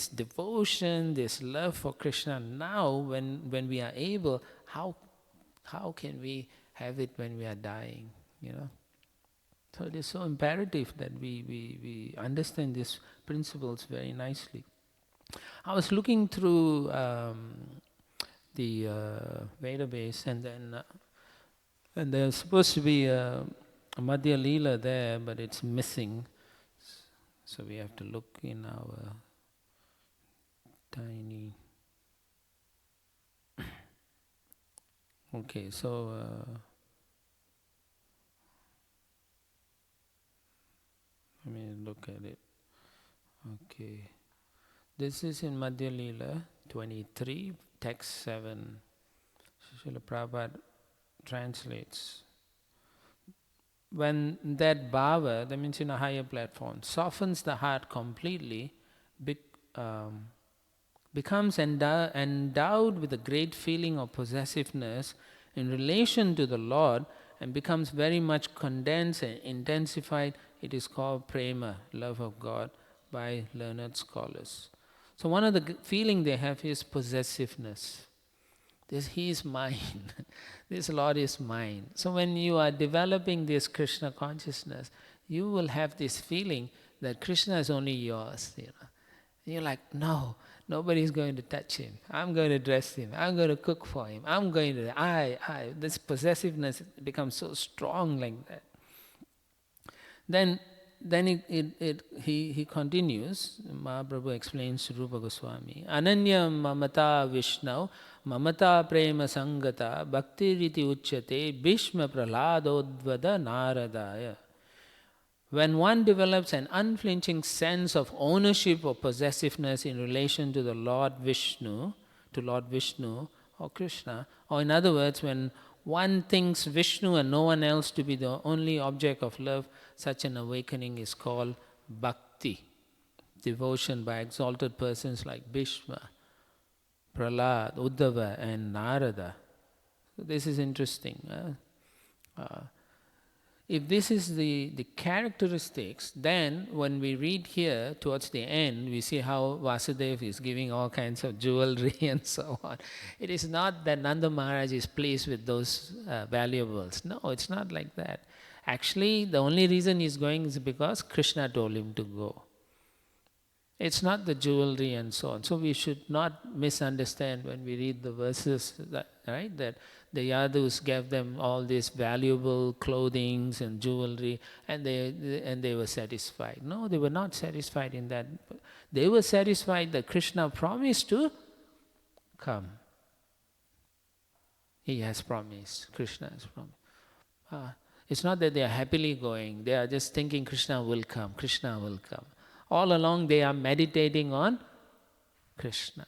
devotion, this love for Krishna now, when we are able, how can we have it when we are dying? So it is so imperative that we understand these principles very nicely. I was looking through the database, and there's supposed to be a Madhya Leela there, but it's missing. So we have to look in our tiny. Okay, so let me look at it. Okay. This is in Madhya Leela 23, text 7. Srila Prabhupada translates. When that bhava, that means in a higher platform, softens the heart completely, becomes endowed with a great feeling of possessiveness in relation to the Lord, and becomes very much condensed and intensified, it is called prema, love of God, by learned scholars. So one of the feeling they have is possessiveness. He is mine. This Lord is mine. So when you are developing this Krishna consciousness, you will have this feeling that Krishna is only yours. You're like, no, nobody is going to touch him. I'm going to dress him. I'm going to cook for him. I'm going to, This possessiveness becomes so strong like that. Then he continues. Mahaprabhu explains to Rupa Goswami, Ananya mamata Vishnu mamata prema sangata bhakti riti uchyate bhishma praladodvada naradaya. When one develops an unflinching sense of ownership or possessiveness in relation to the Lord Vishnu, or Krishna, or in other words, when one thinks Vishnu and no one else to be the only object of love, such an awakening is called bhakti, devotion by exalted persons like Bhishma, Prahlad, Uddhava and Narada. So this is interesting. If this is the characteristics, then when we read here towards the end, we see how Vasudeva is giving all kinds of jewelry and so on. It is not that Nanda Maharaj is pleased with those valuables. No, it's not like that. Actually, the only reason he's going is because Krishna told him to go. It's not the jewelry and so on. So we should not misunderstand when we read the verses, right? That the Yadus gave them all these valuable clothings and jewelry, and they were satisfied. No, they were not satisfied in that. They were satisfied that Krishna promised to come. He has promised. Krishna has promised. It's not that they are happily going. They are just thinking Krishna will come. Krishna will come. All along they are meditating on Krishna.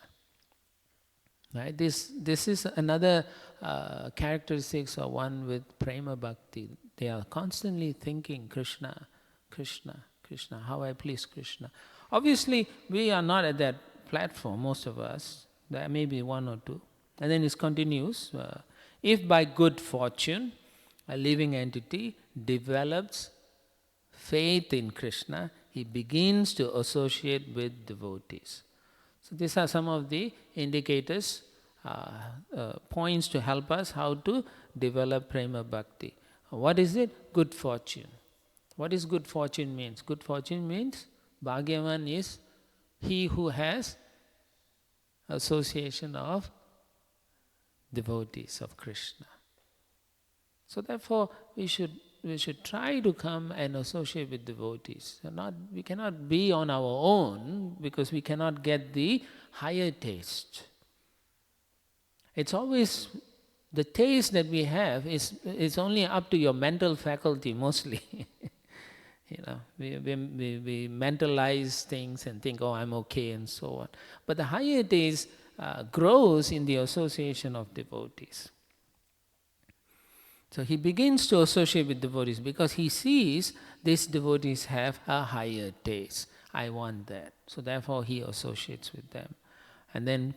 Right? This is another characteristics of one with prema bhakti. They are constantly thinking Krishna, Krishna, Krishna, how I please Krishna. Obviously, we are not at that platform, most of us. There may be one or two. And then it continues, if by good fortune a living entity develops faith in Krishna, he begins to associate with devotees. So these are some of the indicators, points to help us how to develop prema bhakti. What is it? Good fortune. What is good fortune means? Good fortune means Bhagyavan is he who has association of devotees of Krishna. So therefore, we should try to come and associate with devotees. We cannot be on our own because we cannot get the higher taste. It's always the taste that we have is only up to your mental faculty mostly. We mentalize things and think, oh, I'm okay and so on. But the higher taste grows in the association of devotees. So he begins to associate with devotees because he sees these devotees have a higher taste. I want that. So therefore he associates with them. And then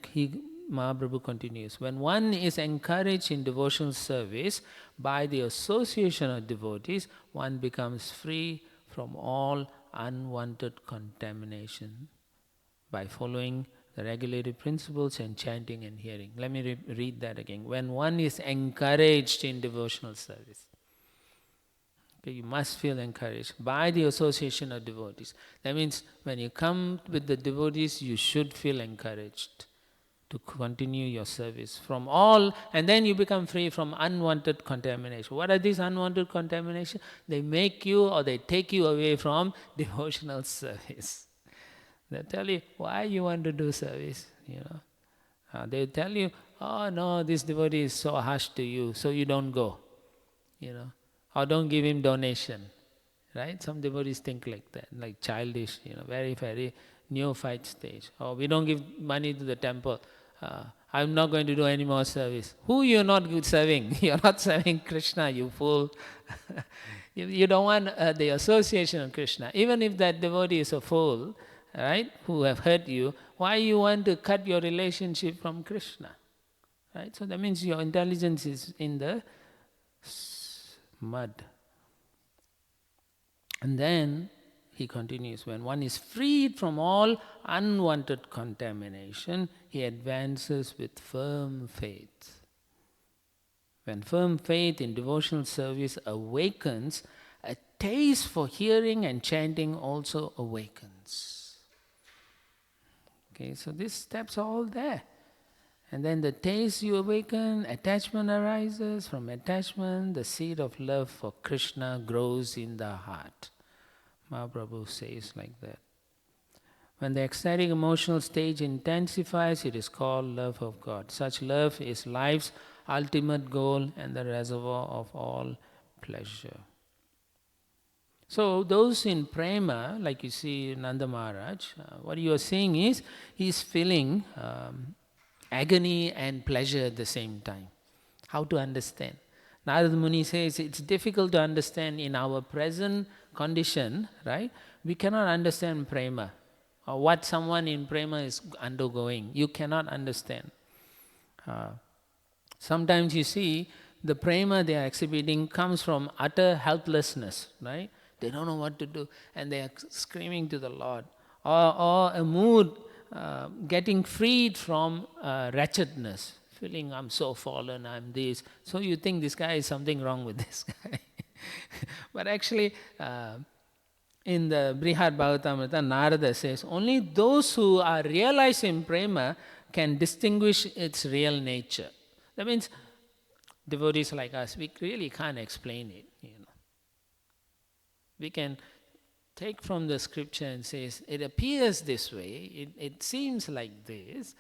Mahaprabhu continues, when one is encouraged in devotional service by the association of devotees, one becomes free from all unwanted contamination by following the regulative principles and chanting and hearing. Let me read that again. When one is encouraged in devotional service, okay, you must feel encouraged by the association of devotees. That means when you come with the devotees, you should feel encouraged to continue your service from all, and then you become free from unwanted contamination. What are these unwanted contamination? They make you or they take you away from devotional service. They tell you, why you want to do service, they tell you, oh no, this devotee is so harsh to you, so you don't go, or don't give him donation, right? Some devotees think like that, like childish, very, very neophyte stage. Oh, we don't give money to the temple. I'm not going to do any more service. Who you're not serving? You're not serving Krishna, you fool. You don't want the association of Krishna. Even if that devotee is a fool, right, who have hurt you, why you want to cut your relationship from Krishna? Right? So that means your intelligence is in the mud. And then he continues, when one is freed from all unwanted contamination, he advances with firm faith. When firm faith in devotional service awakens, a taste for hearing and chanting also awakens. Okay, so these steps are all there. And then the taste you awaken, attachment arises. From attachment, the seed of love for Krishna grows in the heart. Mahaprabhu says like that. When the ecstatic emotional stage intensifies, it is called love of God. Such love is life's ultimate goal and the reservoir of all pleasure. So those in prema, like you see Nanda Maharaj, what you are seeing is, he is feeling agony and pleasure at the same time. How to understand? Narada Muni says it's difficult to understand in our present condition, right? We cannot understand prema, or what someone in prema is undergoing. You cannot understand. Sometimes you see, the prema they are exhibiting comes from utter helplessness, right? They don't know what to do, and they are screaming to the Lord. Or a mood getting freed from wretchedness, feeling I'm so fallen, I'm this. So you think this guy is something wrong with this guy. But actually, in the Brihad Bhagavatam, Narada says, only those who are realized in prema can distinguish its real nature. That means devotees like us, we really can't explain it, We can take from the scripture and say, it appears this way, it seems like this,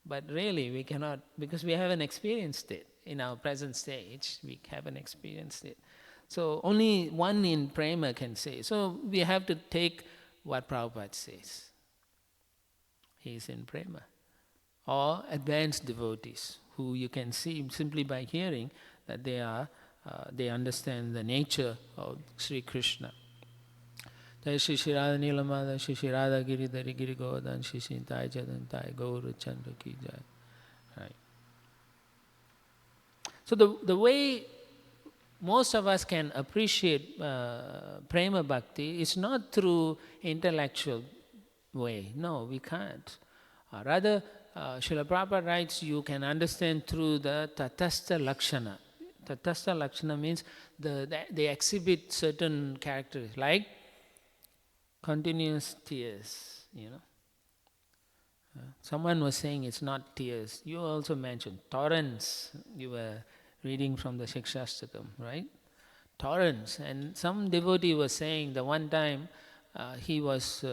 but really we cannot, because we haven't experienced it. in our present stage. We haven't experienced it. So only one in prema can say. So we have to take what Prabhupada says. He is in prema. Or advanced devotees, who you can see simply by hearing that they understand the nature of Sri Krishna. Jai Shri Shri Radha Nilamada, Shri Shri Radha Giridhari Giri Govardhan, Shri Shri Tai Jadantai Gaura Chandra Ki Jai. Right. So the way most of us can appreciate prema bhakti is not through intellectual way. No, we can't. Rather, Srila Prabhupada writes, you can understand through the tatastha lakshana. Tatastha lakshana means they exhibit certain characteristics, like continuous tears, Someone was saying it's not tears. You also mentioned torrents. You were reading from the Shikshashtakam, right? Torrents. And some devotee was saying the one time he was,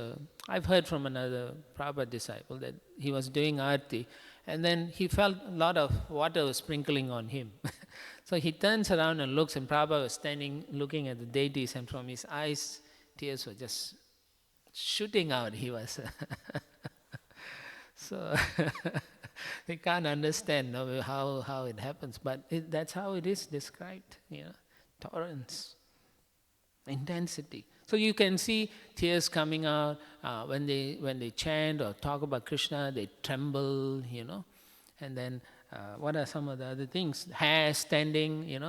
I've heard from another Prabhupada disciple that he was doing arti and then he felt a lot of water was sprinkling on him. So he turns around and looks and Prabhupada was standing looking at the deities and from his eyes tears were just shooting out. He was... So we can't understand how it happens, but that's how it is described, torrents, intensity. So you can see tears coming out when they chant or talk about Krishna, they tremble, and then what are some of the other things? Hair standing,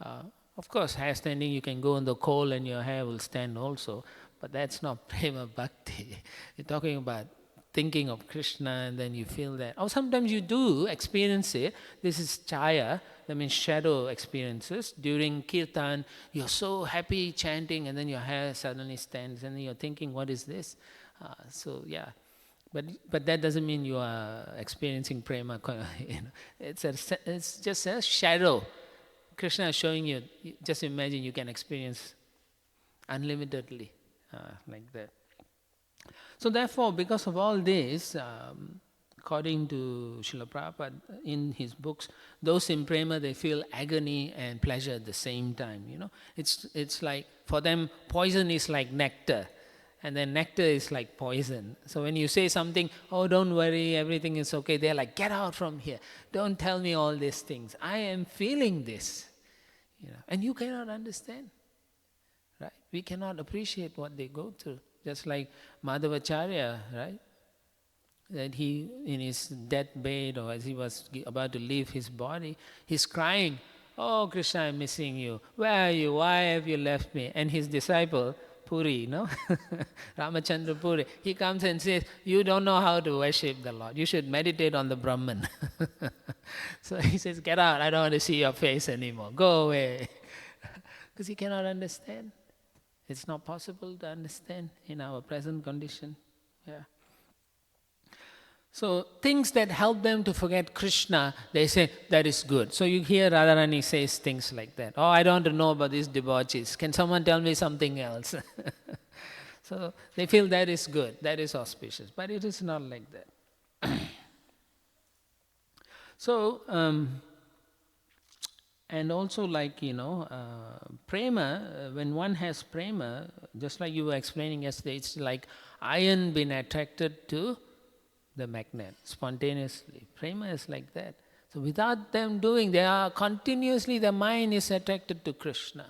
of course hair standing, you can go in the cold and your hair will stand also, but that's not prema bhakti. You're talking about thinking of Krishna and then you feel that. Or sometimes you do experience it. This is chaya, that means shadow experiences. During kirtan, you're so happy chanting and then your hair suddenly stands and then you're thinking, what is this? But that doesn't mean you are experiencing prema. It's just a shadow. Krishna is showing you, just imagine you can experience unlimitedly like that. So therefore, because of all this, according to Srila Prabhupada in his books, those in prema, they feel agony and pleasure at the same time, It's like, for them, poison is like nectar, and then nectar is like poison. So when you say something, oh, don't worry, everything is okay, they're like, get out from here. Don't tell me all these things. I am feeling this, And you cannot understand, right? We cannot appreciate what they go through. Just like Madhavacharya, right? That he, in his deathbed or as he was about to leave his body, he's crying, oh Krishna, I'm missing you. Where are you? Why have you left me? And his disciple, Puri, Ramachandra Puri, he comes and says, you don't know how to worship the Lord. You should meditate on the Brahman. So he says, get out, I don't want to see your face anymore. Go away. Because he cannot understand. It's not possible to understand in our present condition. Yeah. So things that help them to forget Krishna, they say that is good. So you hear Radharani says things like that. Oh, I don't want to know about these debauchees. Can someone tell me something else? So they feel that is good, that is auspicious. But it is not like that. So, and also like, prema, when one has prema, just like you were explaining yesterday, it's like iron being attracted to the magnet spontaneously. Prema is like that. So without them doing, they are continuously, the mind is attracted to Krishna.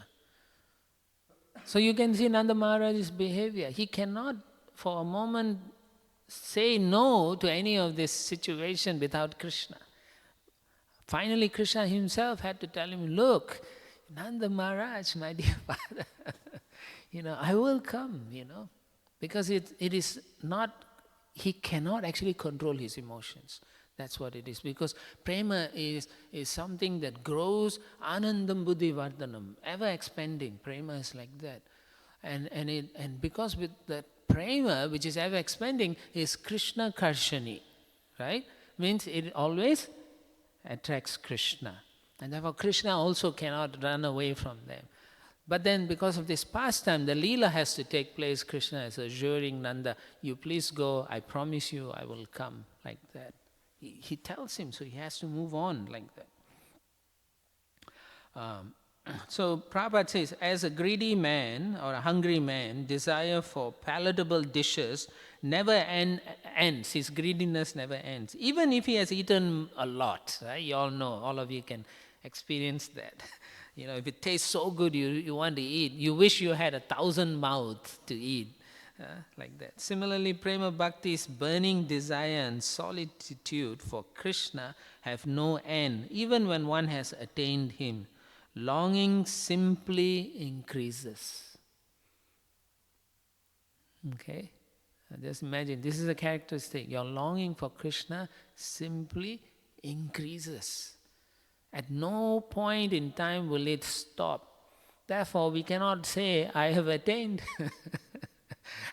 So you can see Nanda Maharaj's behavior. He cannot for a moment say no to any of this situation without Krishna. Finally, Krishna himself had to tell him, look, Nanda Maharaj, my dear father, I will come, because it is not, he cannot actually control his emotions. That's what it is. Because prema is something that grows, anandam buddhi vardhanam, ever expanding. Prema is like that. And because with that prema, which is ever expanding, is Krishna karshani, right? Means it always attracts Krishna. And therefore Krishna also cannot run away from them. But then because of this pastime, the Leela has to take place. Krishna is assuring Nanda, you please go, I promise you I will come, like that. He tells him, so he has to move on like that. So Prabhupada says, as a greedy man or a hungry man, desire for palatable dishes never ends. His greediness never ends. Even if he has eaten a lot, right? You all know, all of you can experience that. If it tastes so good, you want to eat. You wish you had 1,000 mouths to eat. Like that. Similarly, Prema Bhakti's burning desire and solicitude for Krishna have no end, even when one has attained him. Longing simply increases. Okay? Just imagine, this is a characteristic. Your longing for Krishna simply increases. At no point in time will it stop. Therefore, we cannot say, I have attained.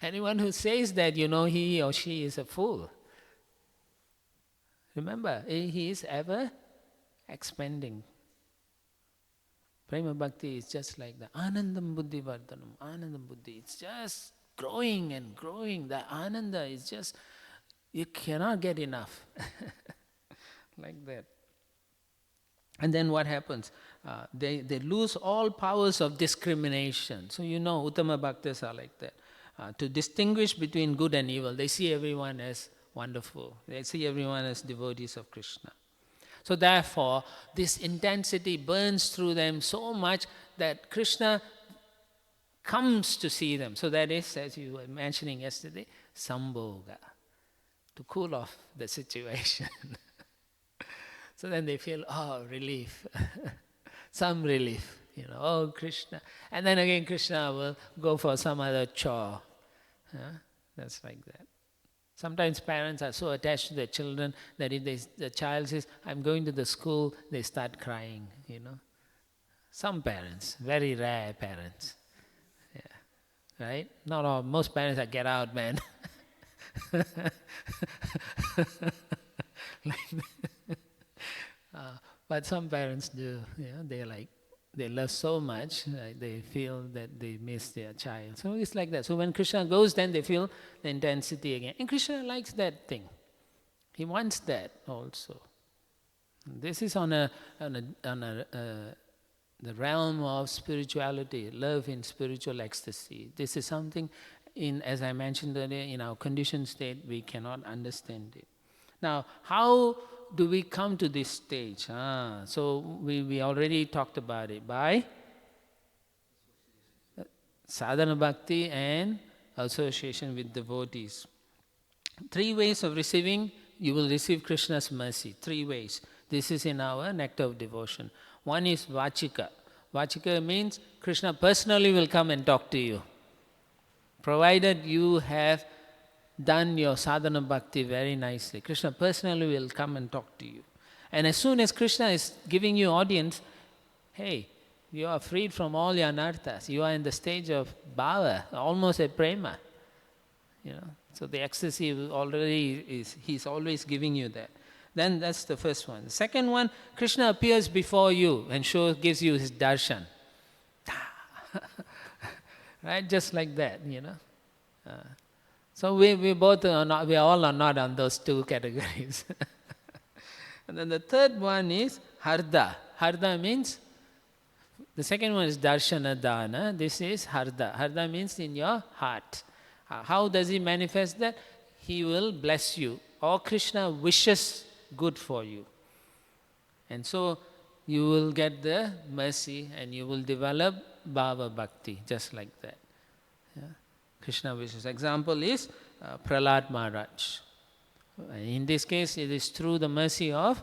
Anyone who says that, he or she is a fool. Remember, he is ever expanding. Prema Bhakti is just like the Anandam Buddhi Vardhanam, Anandam Buddhi. It's just growing and growing. The Ananda is just, you cannot get enough. Like that. And then what happens? They lose all powers of discrimination. So Uttama Bhaktas are like that. To distinguish between good and evil, they see everyone as wonderful. They see everyone as devotees of Krishna. So therefore, this intensity burns through them so much that Krishna comes to see them. So that is, as you were mentioning yesterday, sambhoga, to cool off the situation. So then they feel, relief, some relief, oh Krishna. And then again Krishna will go for some other chore. That's like that. Sometimes parents are so attached to their children that if the child says, I'm going to the school, they start crying, Some parents, very rare parents. Yeah. Right? Not all, most parents are, get out, man. But some parents do, they love so much, they feel that they miss their child. So it's like that. So when Krishna goes, then they feel the intensity again. And Krishna likes that thing. He wants that also. This is on the realm of spirituality, love in spiritual ecstasy. This is something, as I mentioned earlier, in our conditioned state, we cannot understand it. Now, how do we come to this stage? So we already talked about it by sadhana bhakti and association with devotees. 3 ways of receiving, you will receive Krishna's mercy. 3 ways. This is in our nectar of devotion. One is vachika. Vachika means Krishna personally will come and talk to you, provided you have done your sadhana bhakti very nicely. Krishna personally will come and talk to you. And as soon as Krishna is giving you audience, hey, you are freed from all your anarthas. You are in the stage of bhava, almost a prema. So the ecstasy already is, he's always giving you that. Then that's the first one. The second one, Krishna appears before you and gives you his darshan. Right, just like that, So we both are not, we all are not on those 2 categories. And then the third one is harda. Harda means, the second one is darshana dana. This is harda. Harda means in your heart. How does he manifest that? He will bless you. Or Krishna wishes good for you. And so you will get the mercy and you will develop bhava bhakti, just like that. Yeah. Krishna wishes. Example is Prahlad Maharaj. In this case, it is through the mercy of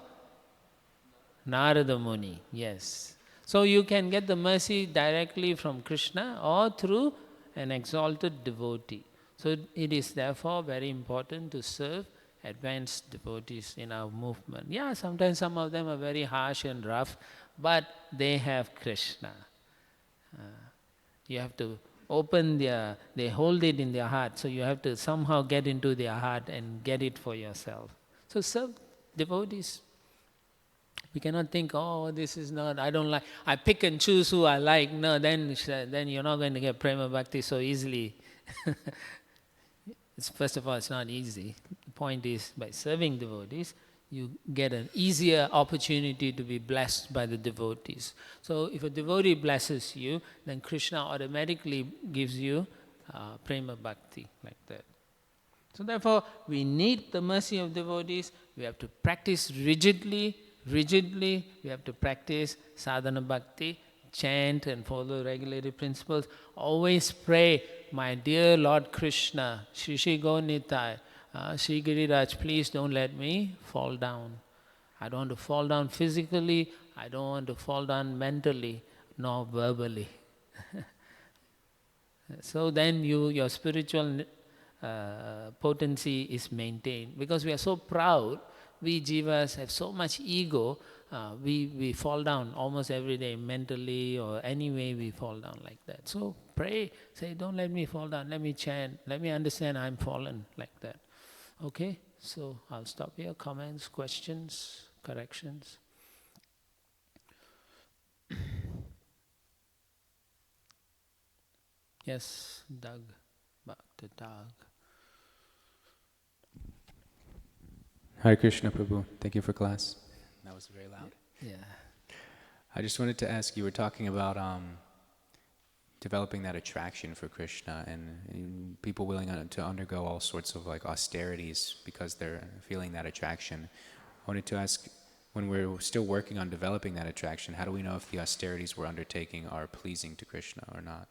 Narada Muni. Yes. So you can get the mercy directly from Krishna or through an exalted devotee. So it is therefore very important to serve advanced devotees in our movement. Yeah, sometimes some of them are very harsh and rough, but they have Krishna. You have to they hold it in their heart, so you have to somehow get into their heart and get it for yourself. So serve devotees. We cannot think, this is not, I don't like, I pick and choose who I like. No, then you're not going to get prema bhakti so easily. First of all, it's not easy. The point is, by serving devotees, you get an easier opportunity to be blessed by the devotees. So if a devotee blesses you, then Krishna automatically gives you prema bhakti, like that. So therefore, we need the mercy of devotees. We have to practice rigidly. We have to practice sadhana bhakti, chant and follow regulatory principles. Always pray, my dear Lord Krishna, Shri Shri Gaunitai, Shri Giriraj, please don't let me fall down. I don't want to fall down physically, I don't want to fall down mentally, nor verbally. So then your spiritual potency is maintained. Because we are so proud, we jivas have so much ego, we fall down almost every day, mentally or any way we fall down like that. So pray, say, don't let me fall down, let me chant, let me understand I'm fallen, like that. Okay, so I'll stop here. Comments, questions, corrections? Yes, Doug, Dr. Doug. Hare Krishna, Prabhu. Thank you for class. That was very loud. Yeah. I just wanted to ask, you were talking about developing that attraction for Krishna and people willing to undergo all sorts of like austerities because they're feeling that attraction. I wanted to ask, when we're still working on developing that attraction, how do we know if the austerities we're undertaking are pleasing to Krishna or not?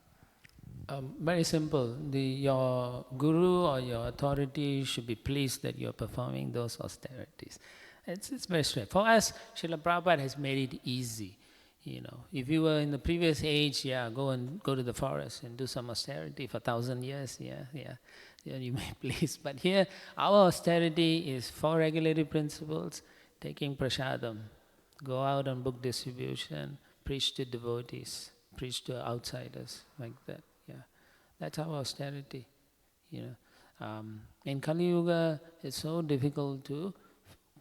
Very simple. Your guru or your authority should be pleased that you are performing those austerities. It's very straight. For us, Srila Prabhupada has made it easy. If you were in the previous age, go to the forest and do some austerity for 1,000 years. You may please. But here, our austerity is 4 regulatory principles, taking prasadam, go out on book distribution, preach to devotees, preach to outsiders, like that. That's our austerity. In Kali Yuga, it's so difficult to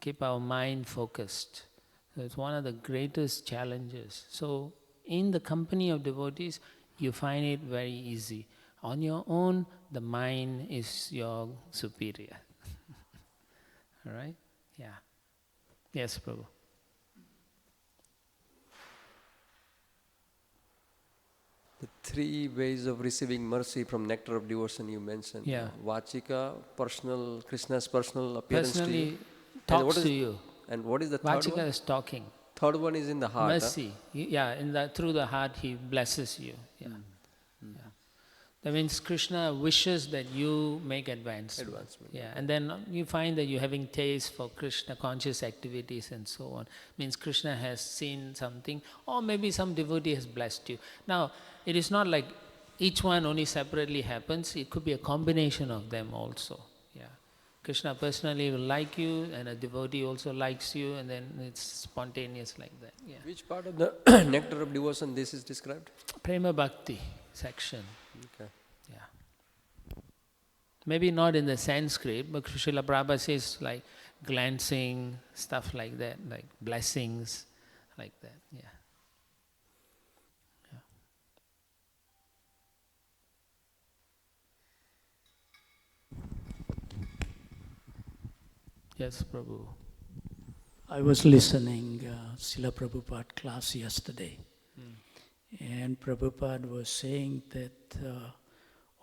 keep our mind focused. So it's one of the greatest challenges. So in the company of devotees, you find it very easy. On your own, the mind is your superior. All right? Yeah. Yes, Prabhu. The 3 ways of receiving mercy from nectar of devotion you mentioned. Yeah. Vachika, personal, Krishna's personal appearance Personally, to you. talks to you. And what is the third Vachika one? is talking. Third one is in the heart. Mercy. Through the heart he blesses you. Yeah. That means Krishna wishes that you make advancement. Yeah, and then you find that you're having taste for Krishna conscious activities and so on. Means Krishna has seen something, or maybe some devotee has blessed you. Now, it is not like each one only separately happens. It could be a combination of them also. Yeah, Krishna personally will like you, and a devotee also likes you, and then it's spontaneous like that. Yeah. Which part of the nectar of devotion this is described? Prema Bhakti section. Okay. Yeah. Maybe not in the Sanskrit, but Srila Prabhupada says like glancing, stuff like that, like blessings, like that. Yeah. Yes, Prabhu. I was listening Srila Prabhupada class yesterday, and Prabhupada was saying that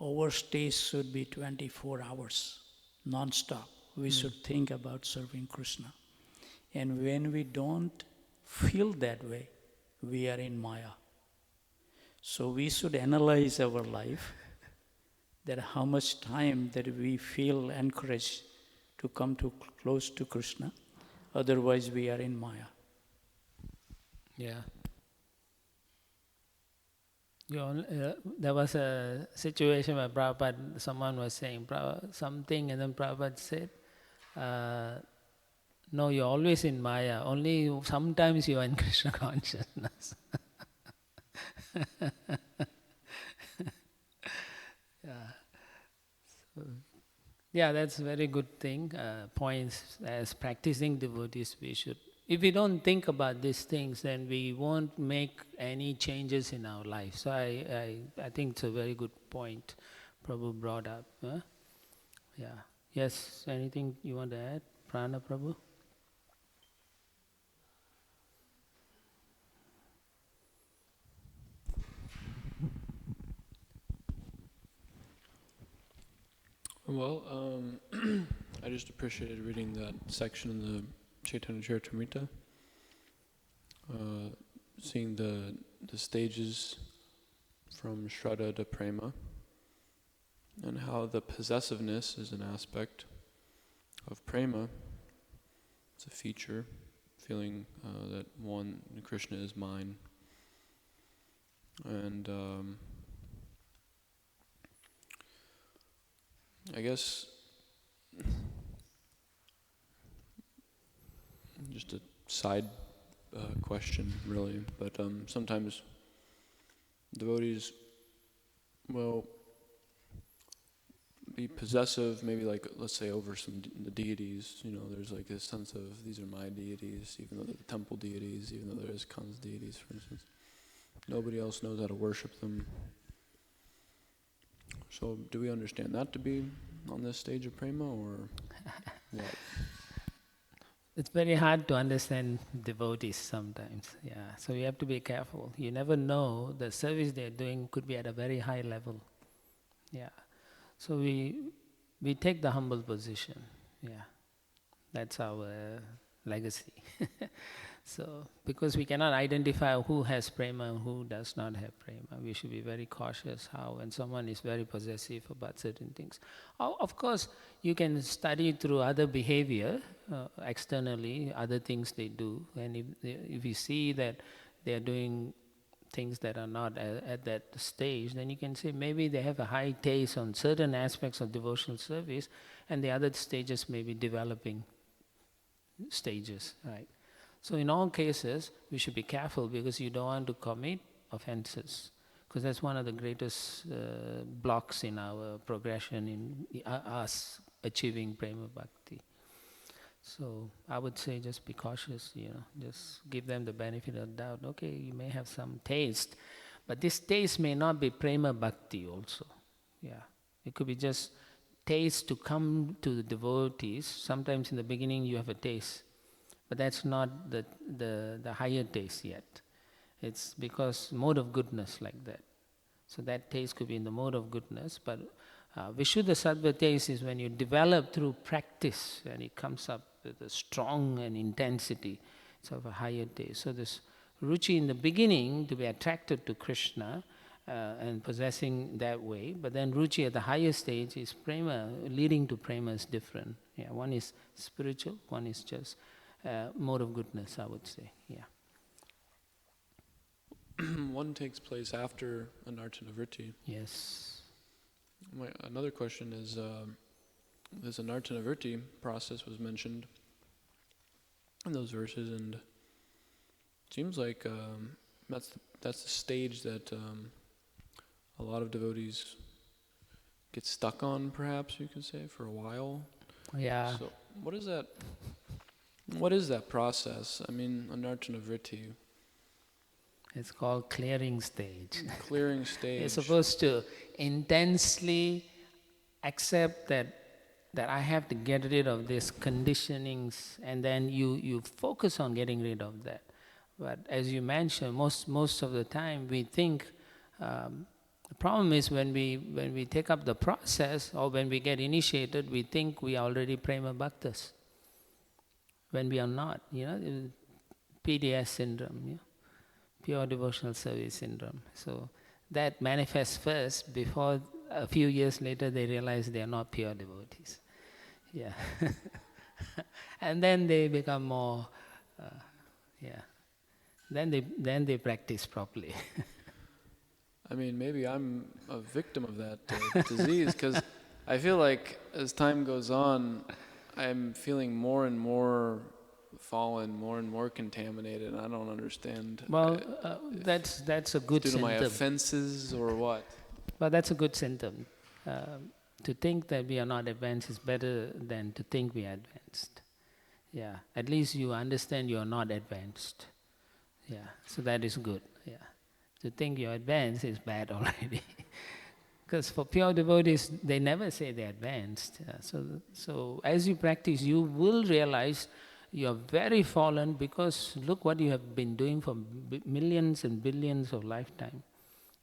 our stays should be 24 hours, non-stop. We should think about serving Krishna. And when we don't feel that way, we are in Maya. So we should analyze our life, that how much time that we feel encouraged to come to close to Krishna. Otherwise, we are in Maya. Yeah. There was a situation where Prabhupada, someone was saying something, and then Prabhupada said, no, you're always in Maya, only sometimes you are in Krishna consciousness. Yeah, that's a very good thing. Points as practicing devotees, we should. If we don't think about these things, then we won't make any changes in our life. So I think it's a very good point Prabhu brought up. Huh? Yeah. Yes, anything you want to add? Prana Prabhu? Well, I just appreciated reading that section in the Chaitanya Charitamrita, seeing the stages from Shraddha to Prema, and how the possessiveness is an aspect of Prema. It's a feature, feeling that Krishna is mine. And I guess just a side question, really, but sometimes devotees will be possessive, maybe like, let's say, over the deities. There's like this sense of, these are my deities, even though they're the temple deities, even though there is Iskcon's deities, for instance. Nobody else knows how to worship them. So do we understand that to be on this stage of Prema, or what? It's very hard to understand devotees sometimes, yeah. So you have to be careful. You never know, the service they're doing could be at a very high level, yeah. So we take the humble position, yeah. That's our legacy. So, because we cannot identify who has prema and who does not have prema, we should be very cautious how when someone is very possessive about certain things. Of course, you can study through other behavior, externally, other things they do, and if you see that they are doing things that are not at that stage, then you can say maybe they have a high taste on certain aspects of devotional service, and the other stages may be developing stages, right? So in all cases, we should be careful, because you don't want to commit offenses, because that's one of the greatest blocks in our progression, in us achieving prema bhakti. So I would say just be cautious, just give them the benefit of the doubt. Okay, you may have some taste, but this taste may not be prema bhakti also. Yeah, it could be just taste to come to the devotees. Sometimes in the beginning you have a taste, but that's not the higher taste yet. It's because mode of goodness like that. So that taste could be in the mode of goodness, but Vishuddha Sattva taste is when you develop through practice, and it comes up with a strong and intensity. It's of a higher taste. So this ruchi in the beginning, to be attracted to Krishna and possessing that way, but then ruchi at the higher stage is prema, leading to prema is different. Yeah, one is spiritual, one is just mode of goodness, I would say, yeah. One takes place after anartana vritti. Yes. Another question is, this anartana vritti process was mentioned in those verses, and it seems like that's the stage that a lot of devotees get stuck on, perhaps you could say, for a while. Yeah. So what is that process? I mean, anartana vritti. It's called clearing stage. Clearing stage. You're supposed to intensely accept that I have to get rid of these conditionings, and then you focus on getting rid of that. But as you mentioned, most of the time we think, the problem is when we take up the process, or when we get initiated, we think we are already prema bhaktas, when we are not, PDS syndrome, pure devotional service syndrome. So that manifests first, before a few years later they realize they are not pure devotees. Yeah. And then they become more, then they practice properly. I mean, maybe I'm a victim of that disease, because I feel like as time goes on, I'm feeling more and more fallen, more and more contaminated, and I don't understand. Well, that's a good symptom. Due to my offenses or what? Well, that's a good symptom. To think that we are not advanced is better than to think we are advanced. Yeah, at least you understand you are not advanced. Yeah, so that is good. Yeah, to think you're advanced is bad already. Because for pure devotees, they never say they're advanced. So as you practice, you will realize you are very fallen, because look what you have been doing for millions and billions of lifetime.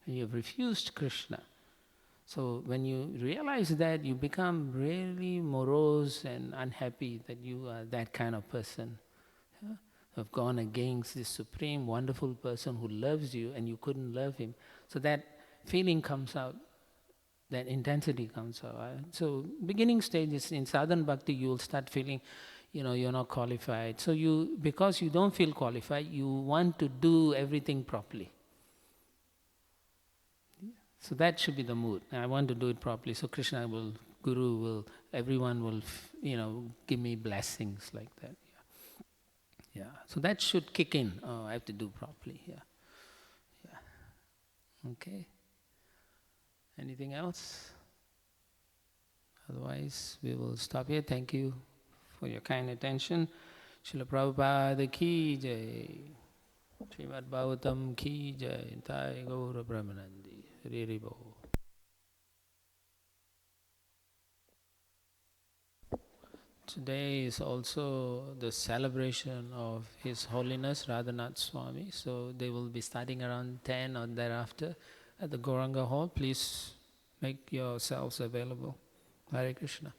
And you have refused Krishna. So when you realize that, you become really morose and unhappy that you are that kind of person. Yeah? Have gone against this supreme wonderful person who loves you and you couldn't love him. So that feeling comes out, that intensity comes out. So beginning stages in sadhana bhakti, you will start feeling, you're not qualified. So because you don't feel qualified, you want to do everything properly. So that should be the mood. I want to do it properly. So Krishna will, Guru will, everyone will, give me blessings like that. Yeah. So that should kick in. Oh, I have to do properly. Yeah. Okay. Anything else? Otherwise, we will stop here. Thank you for your kind attention. Srila Prabhupada ki jai. Srimad Bhagavatam ki jai. Thai Gaura Brahmanandi. Hari Bo. Today is also the celebration of His Holiness Radhanath Swami. So they will be starting around 10 or thereafter at the Gauranga Hall. Please make yourselves available. Hare Krishna.